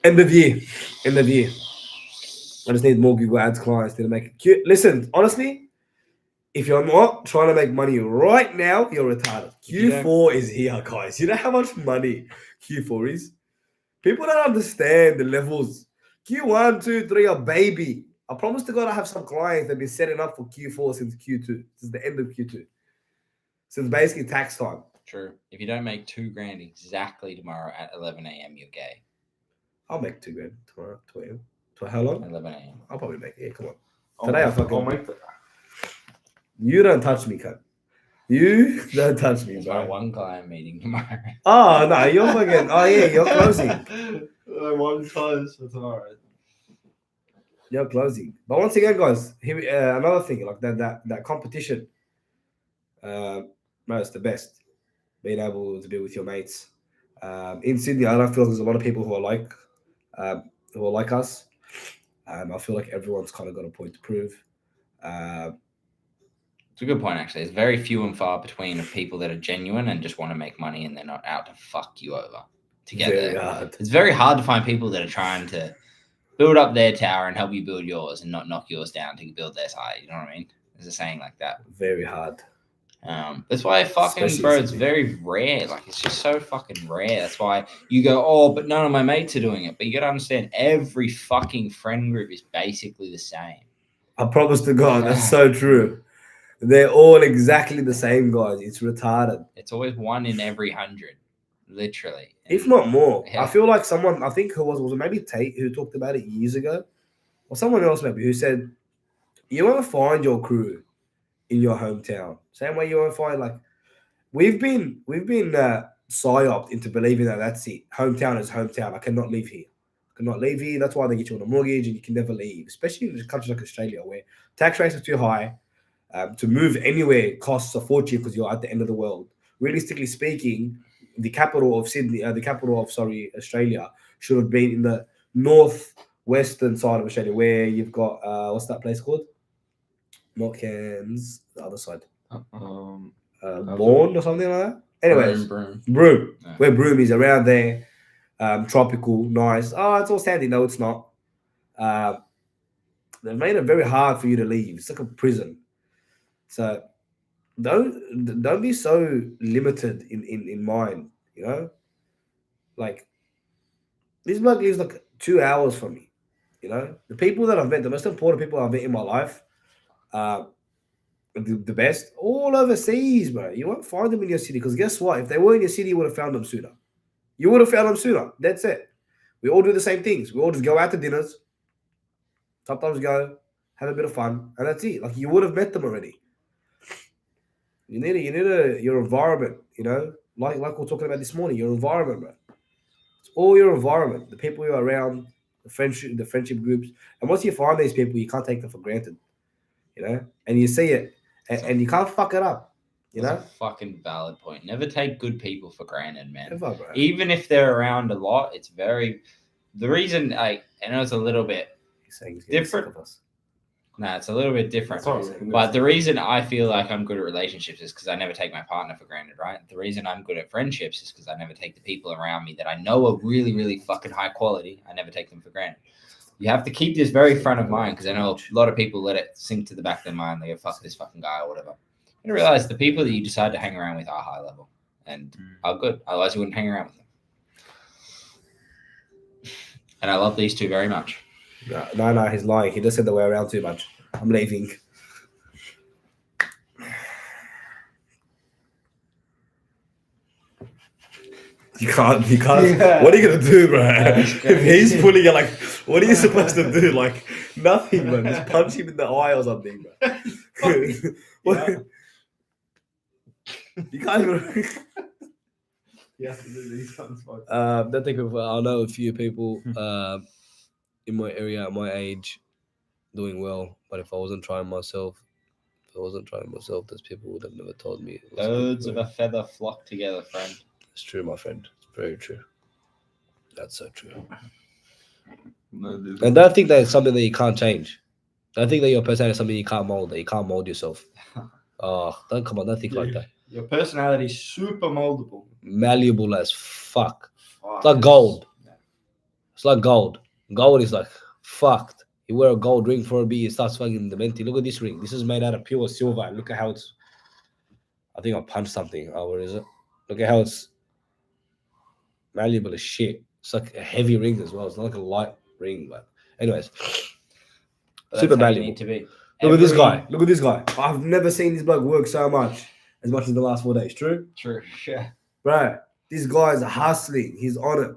End of year. I just need more Google Ads clients to make it cute. Listen, honestly, if you're not trying to make money right now, you're retarded. Q4 is here, guys. You know how much money Q4 is? People don't understand the levels. Q1, 2, 3 are baby. I promise to God I have some clients that have been setting up for Q4 since Q2, since the end of Q2. Since basically tax time. True. If you don't make $2,000 exactly tomorrow at 11 a.m., you're gay. I'll make 2 grand tomorrow, 2 a.m. How long? 11 a.m. I'll probably make it. Yeah, come on. I'll Today I make- fucking- I'll make that. You don't touch me, cunt. You don't touch me, It's my bro. one client meeting tomorrow. Oh, no, you're fucking... Oh, yeah, you're closing. One close for tomorrow. You're closing. But once again, guys, here another thing, like that competition. No, it's the best. Being able to be with your mates. In Sydney, I don't feel there's a lot of people who are like us. I feel like everyone's kind of got a point to prove. It's a good point, actually. It's very few and far between of people that are genuine and just want to make money and they're not out to fuck you over together. Very hard. It's very hard to find people that are trying to build up their tower and help you build yours and not knock yours down to build theirs higher. You know what I mean? There's a saying like that. Very hard. That's why fucking, Especially bro, it's Sydney. very rare. Like, it's just so fucking rare. That's why you go, oh, but none of my mates are doing it. But you got to understand, every fucking friend group is basically the same. I promise to God, that's so true. They're all exactly the same, guys. It's retarded. It's always 1 in every 100, literally. If not more. Yeah. I feel like someone, I think who was it maybe Tate who talked about it years ago, or someone else maybe who said, you won't find your crew in your hometown. Same way you won't find like we've been psyoped into believing that that's it. Hometown is hometown. I cannot leave here. I cannot leave here. That's why they get you on a mortgage and you can never leave, especially in countries like Australia where tax rates are too high. To move anywhere costs a fortune because you're at the end of the world. Realistically speaking, the capital of Sydney, the capital of Australia, should have been in the northwestern side of Australia, where you've got what's that place called? Not Cairns, the other side. Bourne or something like that. Anyways, Broome. Yeah. Where Broome is around there, tropical, nice. Oh, it's all sandy. No, it's not. They've made it very hard for you to leave. It's like a prison. So don't be so limited in mind, you know? Like this bloke lives like 2 hours from me, you know? The people that I've met, the most important people I've met in my life, the best, all overseas, bro. You won't find them in your city because guess what? If they were in your city, you would have found them sooner. You would have found them sooner. That's it. We all do the same things. We all just go out to dinners, sometimes go, have a bit of fun, and that's it. Like you would have met them already. You need your environment, you know, like we're talking about this morning. Your environment, bro. It's all your environment, the people you're around, the friendship groups, and once you find these people, you can't take them for granted, you know. And you see it, and you can't fuck it up, you know. That's a fucking valid point. Never take good people for granted, man. Never, bro. Even if they're around a lot, it's very. The reason I know it's a little bit He's saying he's getting sick different. of us. Nah, it's a little bit different. That's all right. But the reason I feel like I'm good at relationships is because I never take my partner for granted, right? The reason I'm good at friendships is because I never take the people around me that I know are really, really fucking high quality. I never take them for granted. You have to keep this very front of mind because I know a lot of people let it sink to the back of their mind. They go, fuck this fucking guy or whatever. You realize the people that you decide to hang around with are high level and are good. Otherwise, you wouldn't hang around with them. And I love these two very much. No, he's lying. He just said the way around too much. I'm leaving. You can't. Yeah. What are you gonna do, bro? that's If crazy. he's pulling you, like, what are you supposed to do? Like, nothing, man. Just punch him in the eye or something, bro. What? Yeah. You can't even. Don't think of. I know a few people in my area, at my age, doing well. But if I wasn't trying myself, those people would have never told me. it was Birds good, of bro. a feather flock together, friend. It's true, my friend. It's very true. That's so true. And don't think that it's something that you can't change. Don't think that your personality is something you can't mold. That you can't mold yourself. Oh, don't think like that. Your personality is super moldable. Malleable as fuck. It's like gold. It's like gold. Gold is like fucked. You wear a gold ring for a bit, it starts fucking demented. Look at this ring. This is made out of pure silver. Look at how it's. I think I punched something. Oh, where is it? Look at how it's malleable as shit. It's like a heavy ring as well. It's not like a light ring, but anyways, super malleable. To be. Look at this guy. Look at this guy. I've never seen this bloke work so much as the last 4 days. True, True. Yeah. bro. This guy's hustling. He's on it.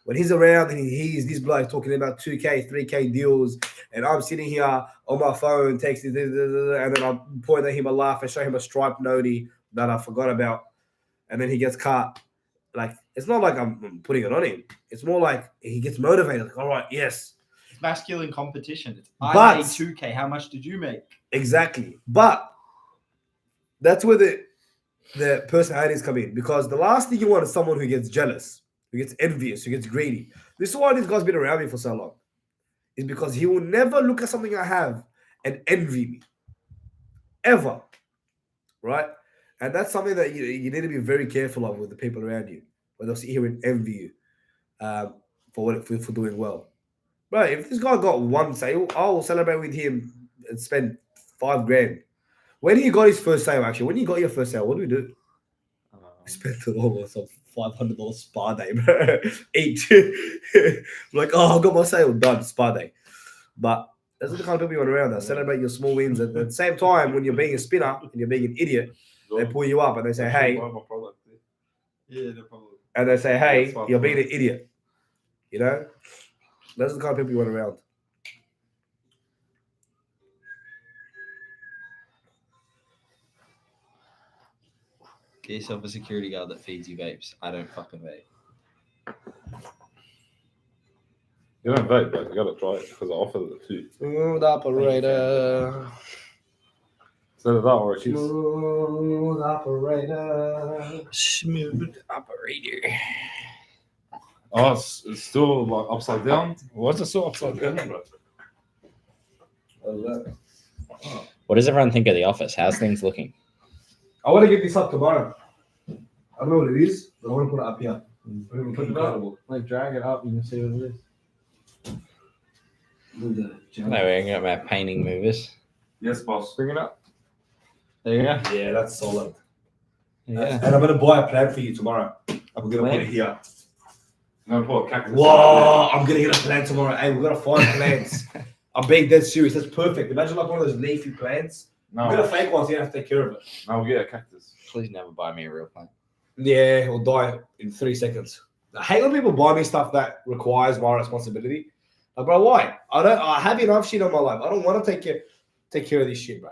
When he's around and he hears this bloke talking about 2K, 3K deals, and I'm sitting here on my phone texting, and then I'm pointing at him a laugh and show him a stripe notey that I forgot about, and then he gets cut. Like, it's not like I'm putting it on him. It's more like he gets motivated. Like, all right, yes. It's masculine competition. It's But- I made 2K. How much did you make? Exactly. But that's where the personalities come in, because the last thing you want is someone who gets jealous, who gets envious, who gets greedy. This is why this guy's been around me for so long. Is because he will never look at something I have and envy me. Ever. Right? And that's something that you need to be very careful of with the people around you. When they'll sit here and envy you for doing well. Right, if this guy got one sale, I'll celebrate with him and spend $5,000. When he got his first sale, actually, when you got your first sale, what do we do? I spent almost some $500 spa day, bro. Each. Like, oh, I got my sale done, spa day. But that's the kind of people you want around that celebrate your small wins. At the same time, when you're being a spinner and you're being an idiot, they pull you up and they say, hey, Yeah, no problem. and they say, hey, That's fine. you're being an idiot. You know? Those are the kind of people you want around. Get yourself a security guard that feeds you vapes. I don't fucking vape. You don't vape, but you gotta try it because I offer it too. Smooth operator. So that or a kiss. Smooth operator. Smooth operator. Oh, it's still like upside down. What's it still upside down, bro? What does everyone think of The Office? How's things looking? I want to get this up tomorrow. I don't know what it is, but I want to put it up here. Put it up. Like drag it up and you see what it is. No, we ain't got my painting movers. Yes, boss. Bring it up. There you go. Yeah, that's solid. Yeah. And I'm going to buy a plant for you tomorrow. I'm going to put it here. I'm gonna put a cactus. Whoa, I'm going to get a plant tomorrow. Hey, we've got to find plants. I'm being dead serious. That's perfect. Imagine like one of those leafy plants. No, We've got a fake one, so you have to take care of it. no, we'll get a cactus. Please never buy me a real plant. Yeah, it'll die in 3 seconds. I hate when people buy me stuff that requires my responsibility. Like, bro, why? I have enough shit on my life. I don't want to take care of this shit, bro.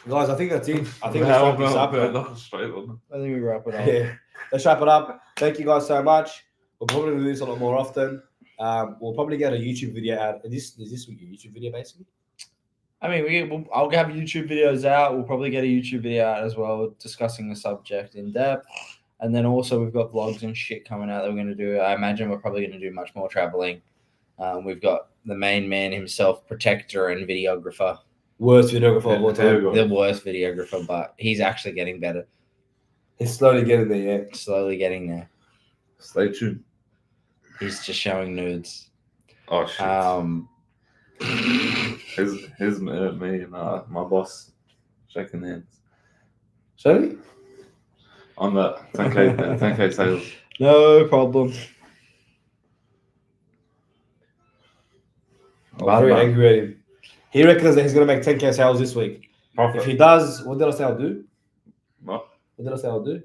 Guys, I think that's it. I think let's wrap this up. I think we wrap it up. Yeah, let's wrap it up. Thank you guys so much. We'll probably do this a lot more often. We'll probably get a YouTube video out. Is this a YouTube video basically? I mean, I'll have YouTube videos out. We'll probably get a YouTube video out as well, discussing the subject in depth. And then also we've got vlogs and shit coming out that we're going to do. I imagine we're probably going to do much more traveling. We've got the main man himself, protector and videographer. Worst videographer of all time. The worst videographer, but he's actually getting better. He's slowly getting there, yeah. Slowly getting there. Stay tuned. He's just showing nudes. Oh shit. Here's me and my boss shaking hands Shall we? on that 10K sales. No problem. I'm very angry at him. He reckons that he's going to make 10K sales this week. Profit. If he does, what did I say I'll do? What? What did I say I'll do?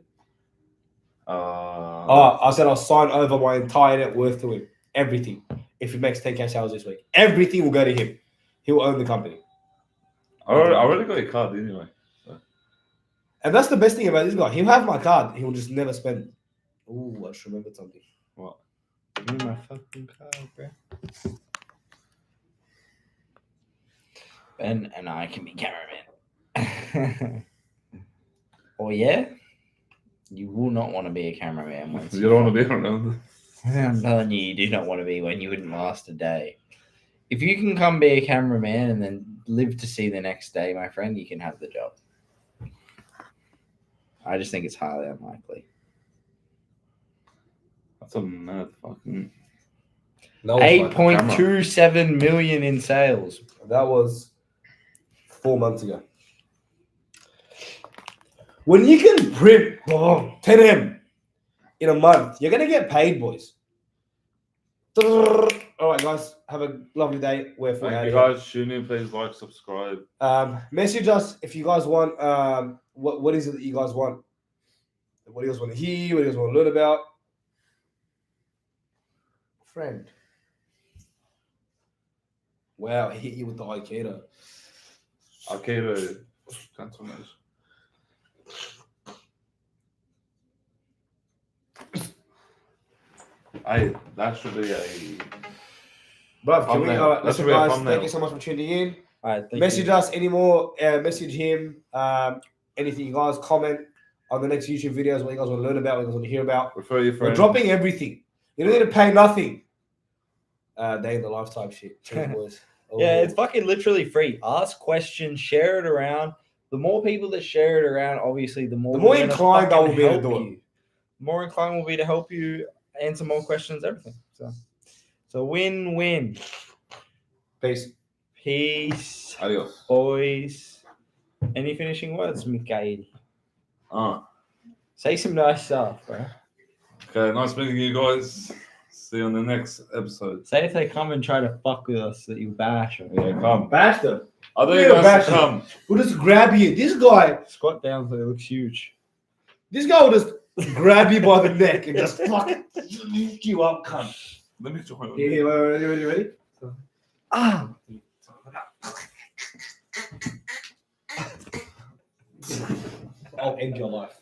Uh, I said I'll sign over my entire net worth to him. Everything. If he makes 10K sales this week. Everything will go to him. He will own the company. I already got your card anyway. And that's the best thing about this guy. He'll have my card. He will just never spend it. Ooh, I just remembered something. What? Give me my fucking card, bro. Ben and I can be cameramen. Oh yeah? You will not want to be a cameraman once You don't want to be around. I'm telling you, you do not want to be when you wouldn't last a day. If you can come be a cameraman and then live to see the next day, my friend, you can have the job. I just think it's highly unlikely. That's a mad fucking. 8.27 million in sales. That was 4 months ago. When you can print 10M in a month, you're going to get paid, boys. All right, guys. Have a lovely day. We're for Thank you guys. Tune in, please like, subscribe. Message us if you guys want. What is it that you guys want? What do you guys want to hear? What do you guys want to learn about? Friend. Wow, I hit you with the Aikido. Aikido transformation. That should be a. Bruv, can we? Thumbnail. All right, That listen, should be a guys. thumbnail. Thank you so much for tuning in. All right, Message us anymore. Message him. Anything you guys comment on the next YouTube videos. What you guys want to learn about. What you guys want to hear about. Refer your We're friends. dropping everything. You don't need to pay nothing. Day in the lifetime shit. Cheers, boys. Yeah, it's fucking literally free. Ask questions, share it around. The more people that share it around, obviously, the more we're gonna inclined I will fucking be to help do it. you. The more inclined will be to help you answer more questions, everything. So win-win. Peace. Peace, Adios. boys. Any finishing words, Mikhail? Say some nice stuff, bro. Okay, nice meeting you guys. See you on the next episode. Say if they come and try to fuck with us that you bash them. Yeah, come. Bash them. I think Yeah, you guys bash should come. We'll just grab you. This guy Squat down so it looks huge. will just grab you by the neck and just fucking lift you up, cunt. Let me join. Yeah, ready? Ah! I'll end your life.